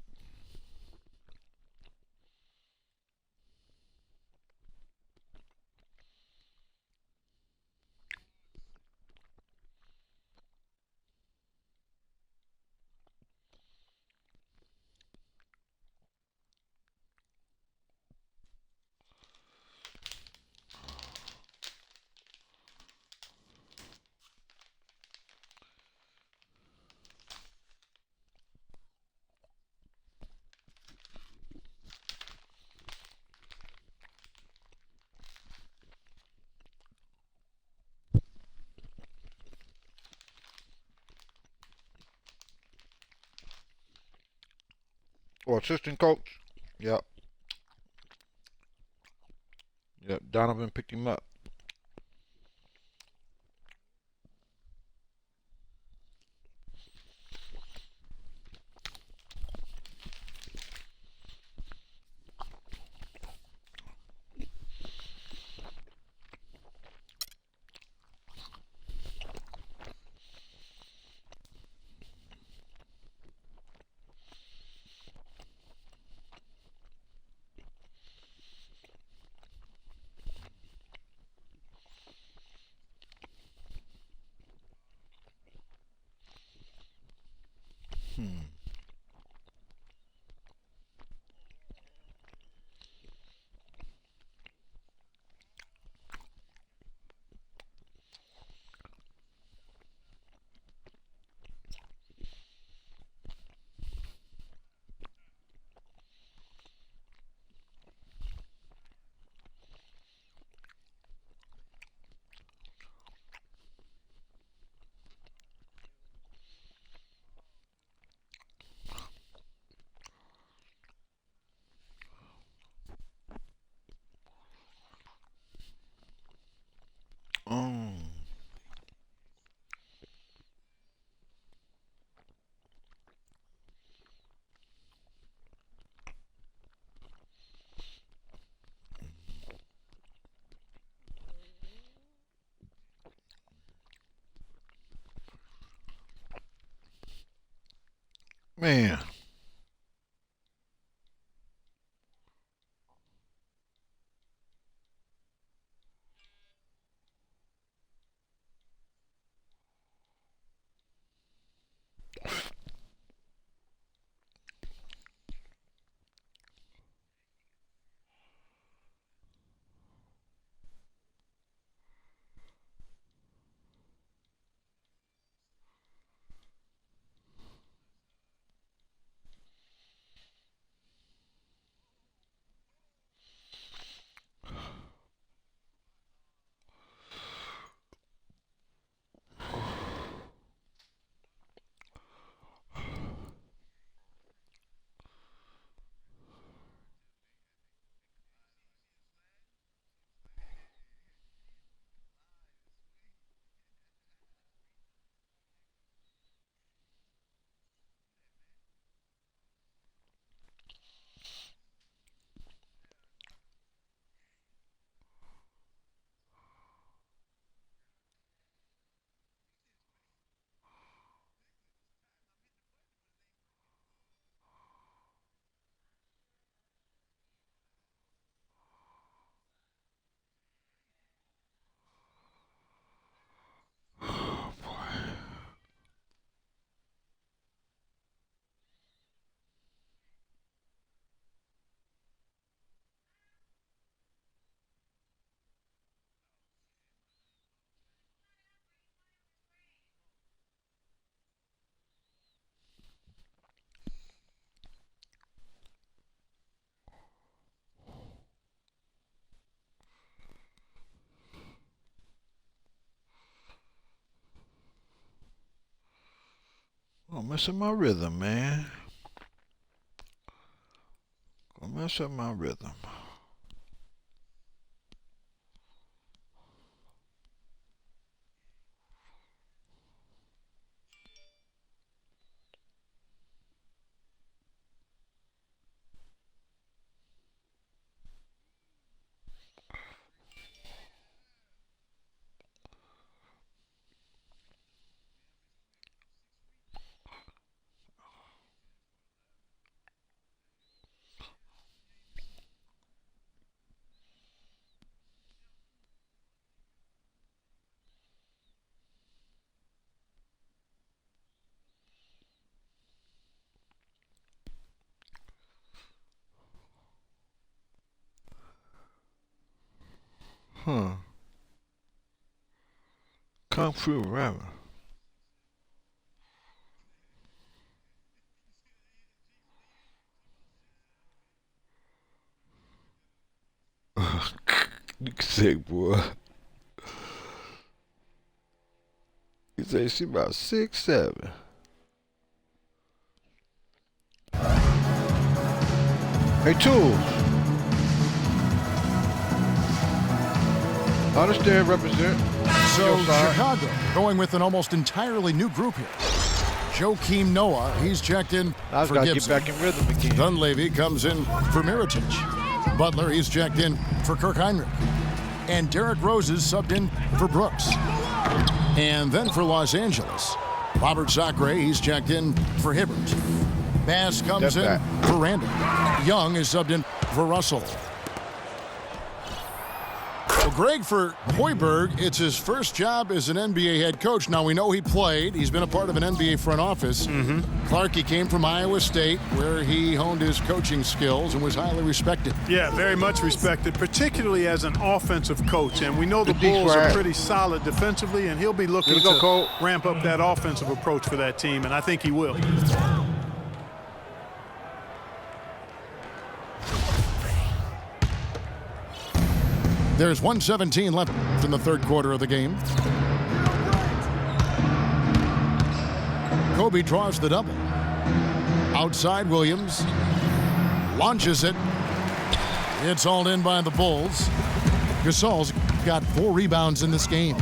Or assistant coach? Yep. Yep. Donovan picked him up. Man. I'm messing my rhythm, man. I'm messing my rhythm. Kung Fu Rabbit. You sick, boy. You say she about 6'7". Hey, Tools. Understand, represent. So Chicago going with an almost entirely new group here. Joakim Noah, he's checked in for Gibson. Get back in rhythm again. Dunleavy comes in for Mirotic. Butler, he's checked in for Kirk Heinrich. And Derrick Rose is subbed in for Brooks. And then for Los Angeles, Robert Sacre, he's checked in for Hibbert. Bass comes in for Randall. Young is subbed in for Russell. Well, Greg, for Hoiberg, it's his first job as an NBA head coach. Now, we know he played. He's been a part of an NBA front office. Clark, he came from Iowa State, where he honed his coaching skills and was highly respected. Yeah, very much respected, particularly as an offensive coach. And we know the Bulls are pretty solid defensively, and he'll be looking to ramp up that offensive approach for that team, and I think he will. There's 1:17 left in the third quarter of the game. Kobe draws the double. Outside, Williams launches it. It's hauled in by the Bulls. Gasol's got 4 rebounds in this game.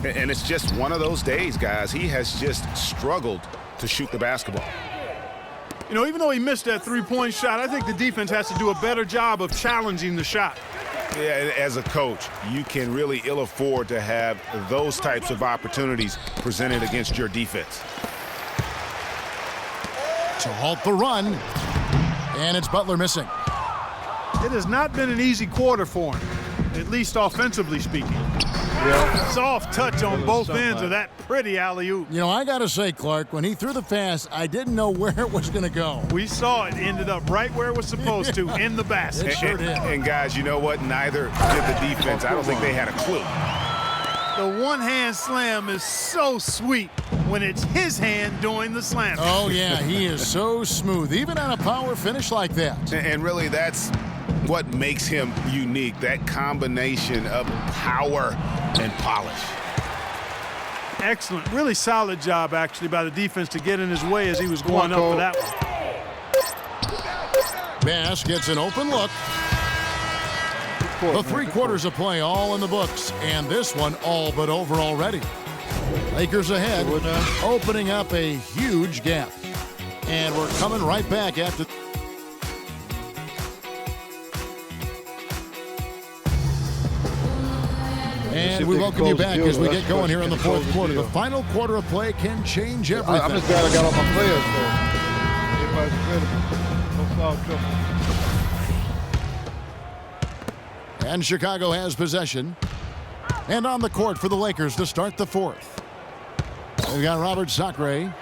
And it's just one of those days, guys. He has just struggled to shoot the basketball. You know, even though he missed that three-point shot, I think the defense has to do a better job of challenging the shot. Yeah, as a coach, you can really ill afford to have those types of opportunities presented against your defense. To halt the run, and it's Butler missing. It has not been an easy quarter for him, at least offensively speaking. Yeah. Soft touch on both ends of that pretty alley-oop. You know, I got to say, Clark, when he threw the pass, I didn't know where it was going to go. We saw it ended up right where it was supposed to, in the basket. It sure did. And guys, you know what? Neither did the defense. I don't think they had a clue. The one-hand slam is so sweet when it's his hand doing the slam. Oh, yeah, he is so smooth, even on a power finish like that. And really, that's what makes him unique, that combination of power and polish. Excellent. Really solid job, actually, by the defense to get in his way as he was going up for that one. Bass gets an open look. The 3 quarters of play all in the books, and this one all but over already. Lakers ahead, opening up a huge gap. And we're coming right back after. And we welcome you back as we get going here in the fourth quarter. The final quarter of play can change everything. I'm just glad I got all my players, though. Everybody's credible. No foul trouble. And Chicago has possession. And on the court for the Lakers to start the fourth. We've got Robert Sacre.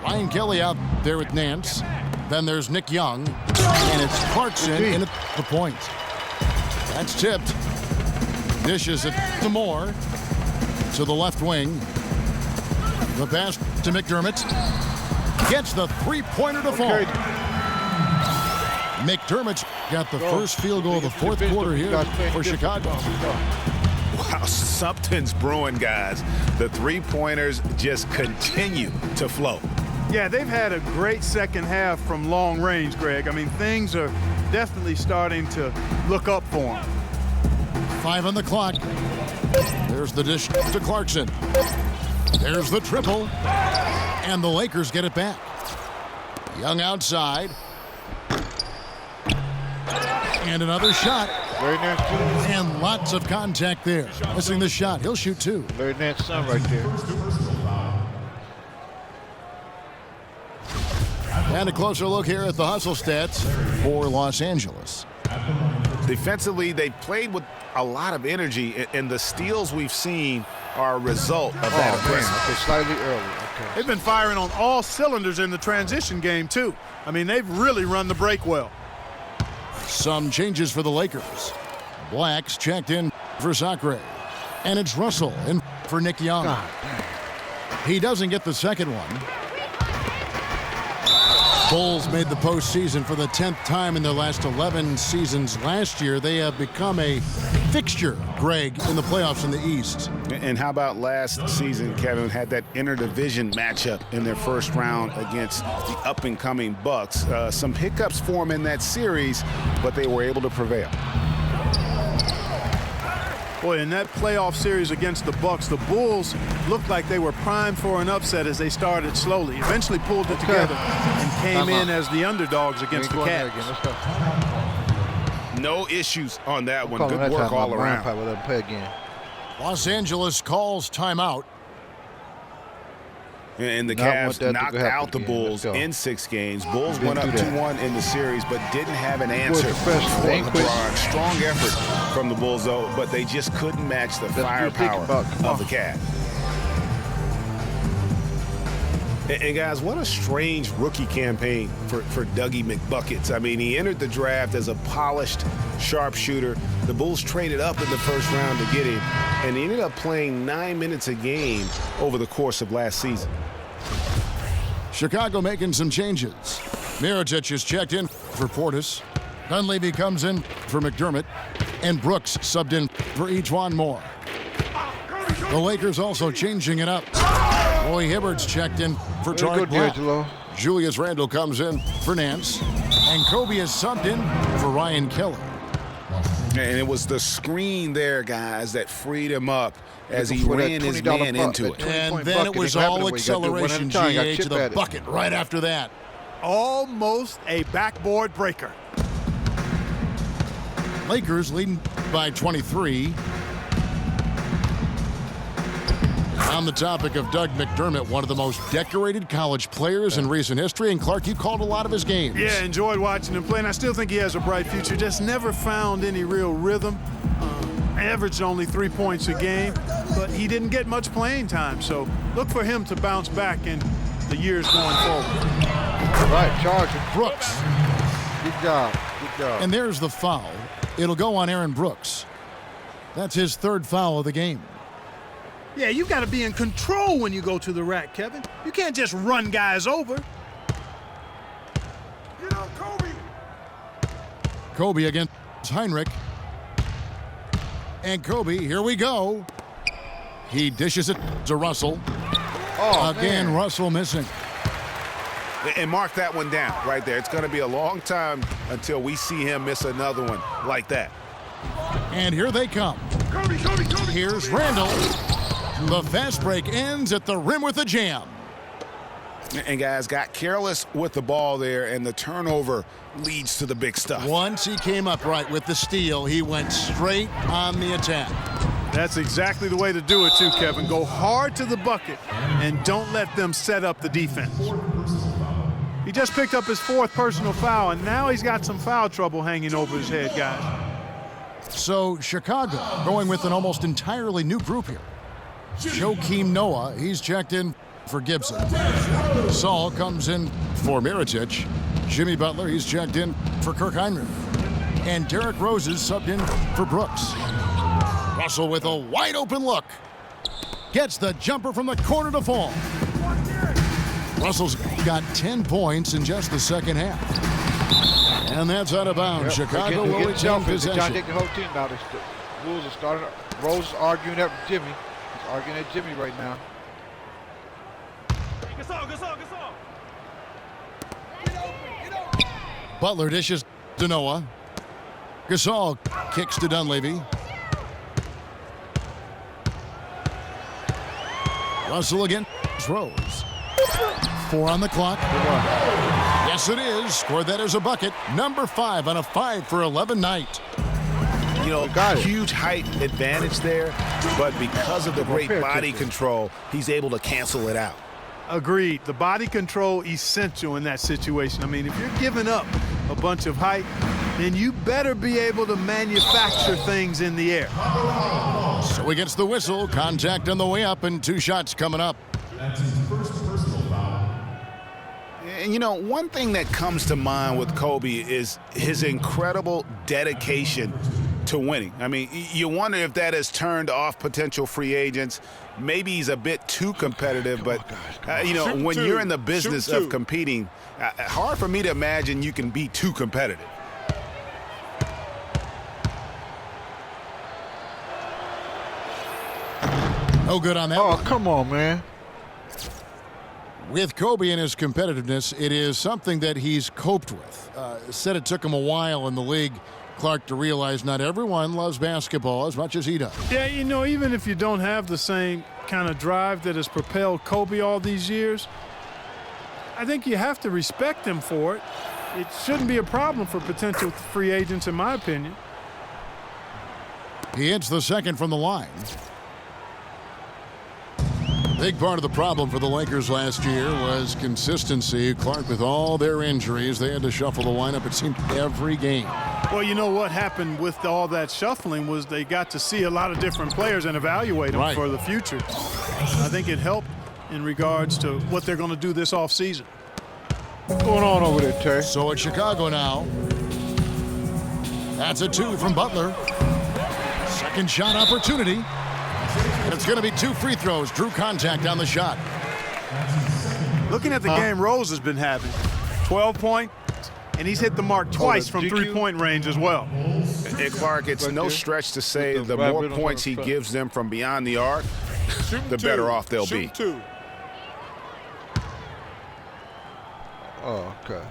Ryan Kelly out there with Nance. Then there's Nick Young. And it's Clarkson in at the point. That's tipped. Dishes it to Moore. To the left wing. The pass to McDermott. Gets the three-pointer to fall. McDermott's got the first field goal of the fourth quarter here for Chicago. Wow, something's brewing, guys. The three-pointers just continue to flow. Yeah, they've had a great second half from long range, Greg. I mean, things are definitely starting to look up for them. 5 on the clock. There's the dish to Clarkson. There's the triple. And the Lakers get it back. Young outside. And another shot. Very nice, too. And lots of contact there. Missing the shot. He'll shoot 2. Very nice son right there. And a closer look here at the hustle stats for Los Angeles. Defensively, they've played with a lot of energy, and the steals we've seen are a result of that aggressive. Okay, slightly early. Okay. They've been firing on all cylinders in the transition game, too. I mean, they've really run the break well. Some changes for the Lakers. Black's checked in for Sacre. And it's Russell in for Nick Young. He doesn't get the second one. Bulls made the postseason for the 10th time in their last 11 seasons. Last year, they have become a fixture, Greg, in the playoffs in the East. And how about last season, Kevin, had that interdivision matchup in their first round against the up-and-coming Bucks. Some hiccups for them in that series, but they were able to prevail. Boy, in that playoff series against the Bucks, the Bulls looked like they were primed for an upset as they started slowly. Eventually pulled it together and came in as the underdogs against the Cavs. No issues on that one. Good work all around. Los Angeles calls timeout. And the Cavs knocked out the Bulls in 6 games. Bulls went up 2-1 in the series, but didn't have an answer for LeBron. Strong effort from the Bulls, though, but they just couldn't match the firepower of the Cavs. And guys, what a strange rookie campaign for Dougie McBuckets. I mean, he entered the draft as a polished sharpshooter. The Bulls traded up in the first round to get him, and he ended up playing 9 minutes a game over the course of last season. Chicago making some changes. Mirotic is checked in for Portis. Dunleavy comes in for McDermott, and Brooks subbed in for Ejuan Moore. The Lakers also changing it up. Roy Hibbert's checked in for Tariq Black. Julius Randle comes in for Nance. And Kobe is subbed in for Ryan Kelly. And it was the screen there, guys, that freed him up as he ran his man into it. And then it was all acceleration, GA, to the bucket right after that. Almost a backboard breaker. Lakers leading by 23. On the topic of Doug McDermott, one of the most decorated college players in recent history. And Clark, you called a lot of his games. Yeah, enjoyed watching him play, and I still think he has a bright future. Just never found any real rhythm. Averaged only 3 points a game, but he didn't get much playing time. So look for him to bounce back in the years going forward. Right, charge Brooks. Good job. Good job. And there's the foul. It'll go on Aaron Brooks. That's his 3rd foul of the game. Yeah, you got to be in control when you go to the rack, Kevin. You can't just run guys over. Get up, Kobe. Kobe against Heinrich. And Kobe, here we go. He dishes it to Russell. Again, man. Russell missing. And mark that one down right there. It's going to be a long time until we see him miss another one like that. And here they come. Kobe. Here's Randle. The fast break ends at the rim with a jam. And guys got careless with the ball there, and the turnover leads to the big stuff. Once he came up right with the steal, he went straight on the attack. That's exactly the way to do it too, Kevin. Go hard to the bucket and don't let them set up the defense. He just picked up his 4th personal foul, and now he's got some foul trouble hanging over his head, guys. So Chicago going with an almost entirely new group here. Joakim Noah, he's checked in for Gibson. Saul comes in for Mirotic. Jimmy Butler, he's checked in for Kirk Heinrich. And Derrick Rose is subbed in for Brooks. Russell with a wide open look. Gets the jumper from the corner to fall. Russell's got 10 points in just the second half. And that's out of bounds. Chicago will retain possession. John take the whole team now. The Bulls are starting. Rose is arguing that with Jimmy. Arguing at Jimmy right now. Butler dishes to Noah. Gasol kicks to Dunleavy. Russell again. Rose. 4 on the clock. Yes, it is. Scored that as a bucket. Number 5 on a 5 for 11 night. You know, huge height advantage there, but because of the great body control, he's able to cancel it out. Agreed. The body control essential in that situation. I mean, if you're giving up a bunch of height, then you better be able to manufacture things in the air. So he gets the whistle. Contact on the way up, and 2 shots coming up. That's his first personal foul. And, you know, one thing that comes to mind with Kobe is his incredible dedication to winning. I mean, you wonder if that has turned off potential free agents. Maybe he's a bit too competitive, but, you know, when you're in the business of competing, hard for me to imagine you can be too competitive. No good on that. Oh, come on, man. With Kobe and his competitiveness, it is something that he's coped with. Said it took him a while in the league, Clark, to realize not everyone loves basketball as much as he does. Yeah, you know, even if you don't have the same kind of drive that has propelled Kobe all these years, I think you have to respect him for it. It shouldn't be a problem for potential free agents, in my opinion. He hits the second from the line. Big part of the problem for the Lakers last year was consistency. Clark, with all their injuries, they had to shuffle the lineup, it seemed, every game. Well, you know what happened with all that shuffling was they got to see a lot of different players and evaluate them for the future. I think it helped in regards to what they're going to do this offseason. What's going on over there, Terry? So it's Chicago now. That's a 2 from Butler. Second shot opportunity. And it's going to be 2 free throws. Drew contact on the shot. Looking at the game Rose has been having, 12 points, and he's hit the mark twice from three-point range as well. And Clark, it's no stretch to say the more points he gives them from beyond the arc, the better off they'll be. Oh, okay.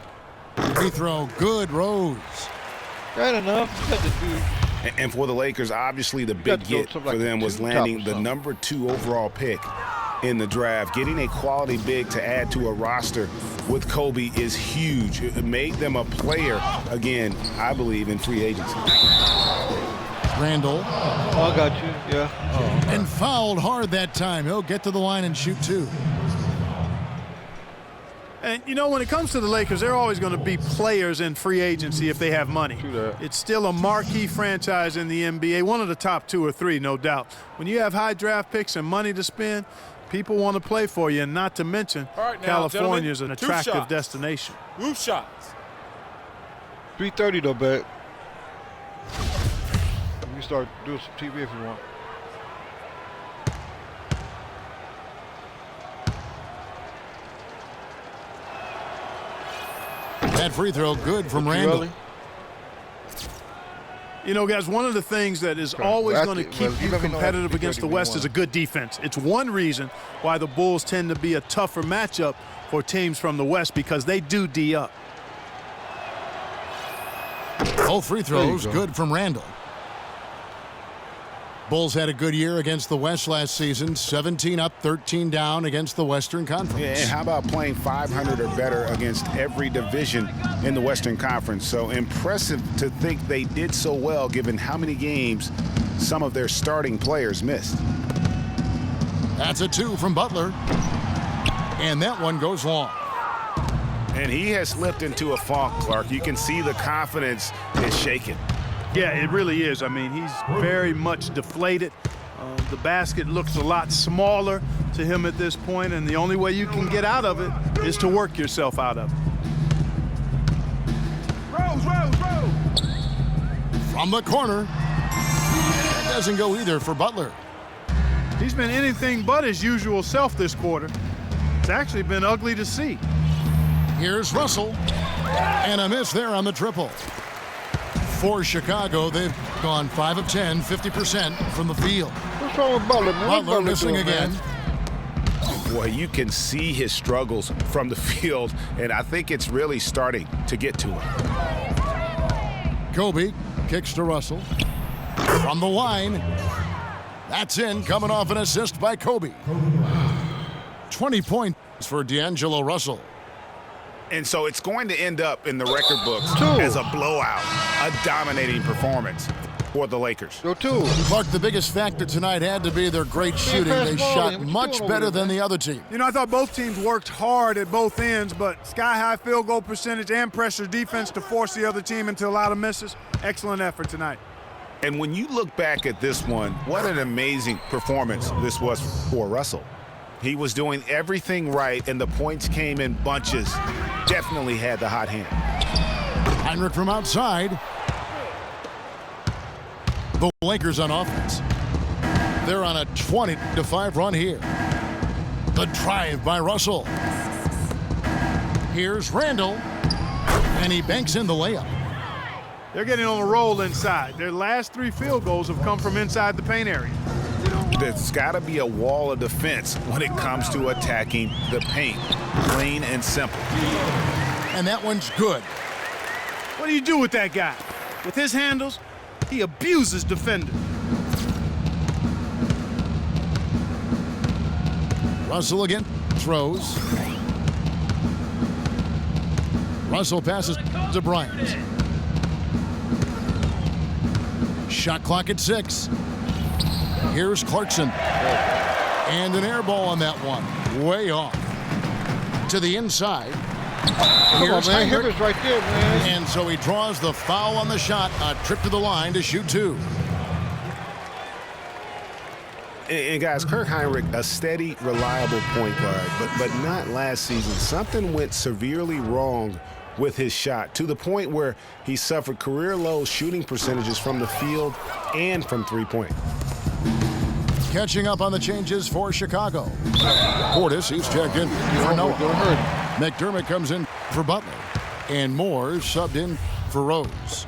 Free throw, good, Rose. Got enough. You got to do. And for the Lakers, obviously the big get for them was landing the number 2 overall pick in the draft. Getting a quality big to add to a roster with Kobe is huge. It made them a player, again, I believe, in free agency. Randall. Oh, I got you. Yeah. Oh. And fouled hard that time. He'll get to the line and shoot 2. And, you know, when it comes to the Lakers, they're always going to be players in free agency if they have money. It's still a marquee franchise in the NBA, one of the top 2 or 3, no doubt. When you have high draft picks and money to spend, people want to play for you, and not to mention California is an attractive destination. Roof shots. 3:30 though, babe. You can start doing some TV if you want. That free throw good from Randall. You know, guys, one of the things that is always going to keep you competitive against the West is a good defense. It's one reason why the Bulls tend to be a tougher matchup for teams from the West, because they do D up. Both free throws good from Randall. Bulls had a good year against the West last season. 17 up, 13 down against the Western Conference. Yeah, and how about playing 500 or better against every division in the Western Conference? So impressive to think they did so well given how many games some of their starting players missed. That's a 2 from Butler. And that one goes long. And he has slipped into a funk, Clark. You can see the confidence is shaken. Yeah, it really is. I mean, he's very much deflated. The basket looks a lot smaller to him at this point, and the only way you can get out of it is to work yourself out of it. Rose. From the corner. That doesn't go either for Butler. He's been anything but his usual self this quarter. It's actually been ugly to see. Here's Russell. And a miss there on the triple. For Chicago, they've gone 5 of 10, 50% from the field. What's wrong with Butler, man? Butler missing again. Boy, you can see his struggles from the field, and I think it's really starting to get to him. Kobe kicks to Russell. From the line. That's in, coming off an assist by Kobe. 20 points for D'Angelo Russell. And so it's going to end up in the record books as a blowout, a dominating performance for the Lakers. Clark, the biggest factor tonight had to be their great shooting. They shot much better than the other team. You know, I thought both teams worked hard at both ends, but sky-high field goal percentage and pressure defense to force the other team into a lot of misses. Excellent effort tonight. And when you look back at this one, what an amazing performance this was for Russell. He was doing everything right, and the points came in bunches. Definitely had the hot hand. Heinrich from outside. The Lakers on offense. They're on a 20-5 run here. The drive by Russell. Here's Randall. And he banks in the layup. They're getting on a roll inside. Their last 3 field goals have come from inside the paint area. There's got to be a wall of defense when it comes to attacking the paint. Plain and simple. And that one's good. What do you do with that guy? With his handles, he abuses defenders. Russell again throws. Russell passes to Bryant. Shot clock at 6. Here's Clarkson. And an air ball on that one. Way off. To the inside. Come on, man. Hicker's right there, man. And so he draws the foul on the shot. A trip to the line to shoot 2. And guys, Kirk Hinrich, a steady, reliable point guard, but not last season. Something went severely wrong with his shot to the point where he suffered career-low shooting percentages from the field and from three-point. Catching up on the changes for Chicago. Portis, he's checked in for Noah. McDermott comes in for Butler. And Moore subbed in for Rose.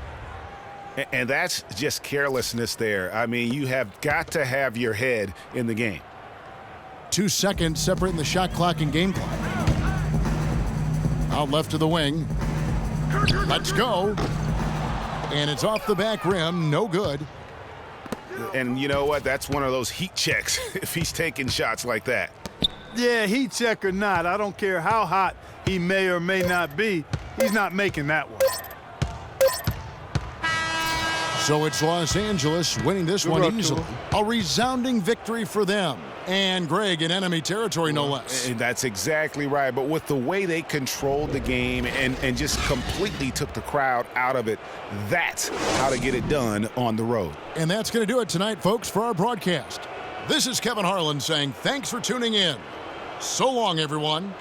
And that's just carelessness there. I mean, you have got to have your head in the game. 2 seconds separating the shot clock and game clock. Out left to the wing. Let's go. And it's off the back rim. No good. And you know what? That's one of those heat checks if he's taking shots like that. Yeah, heat check or not, I don't care how hot he may or may not be. He's not making that one. So it's Los Angeles winning this one easily. A resounding victory for them. And Greg in enemy territory, no less. That's exactly right. But with the way they controlled the game and just completely took the crowd out of it, that's how to get it done on the road. And that's going to do it tonight, folks, for our broadcast. This is Kevin Harlan saying thanks for tuning in. So long, everyone.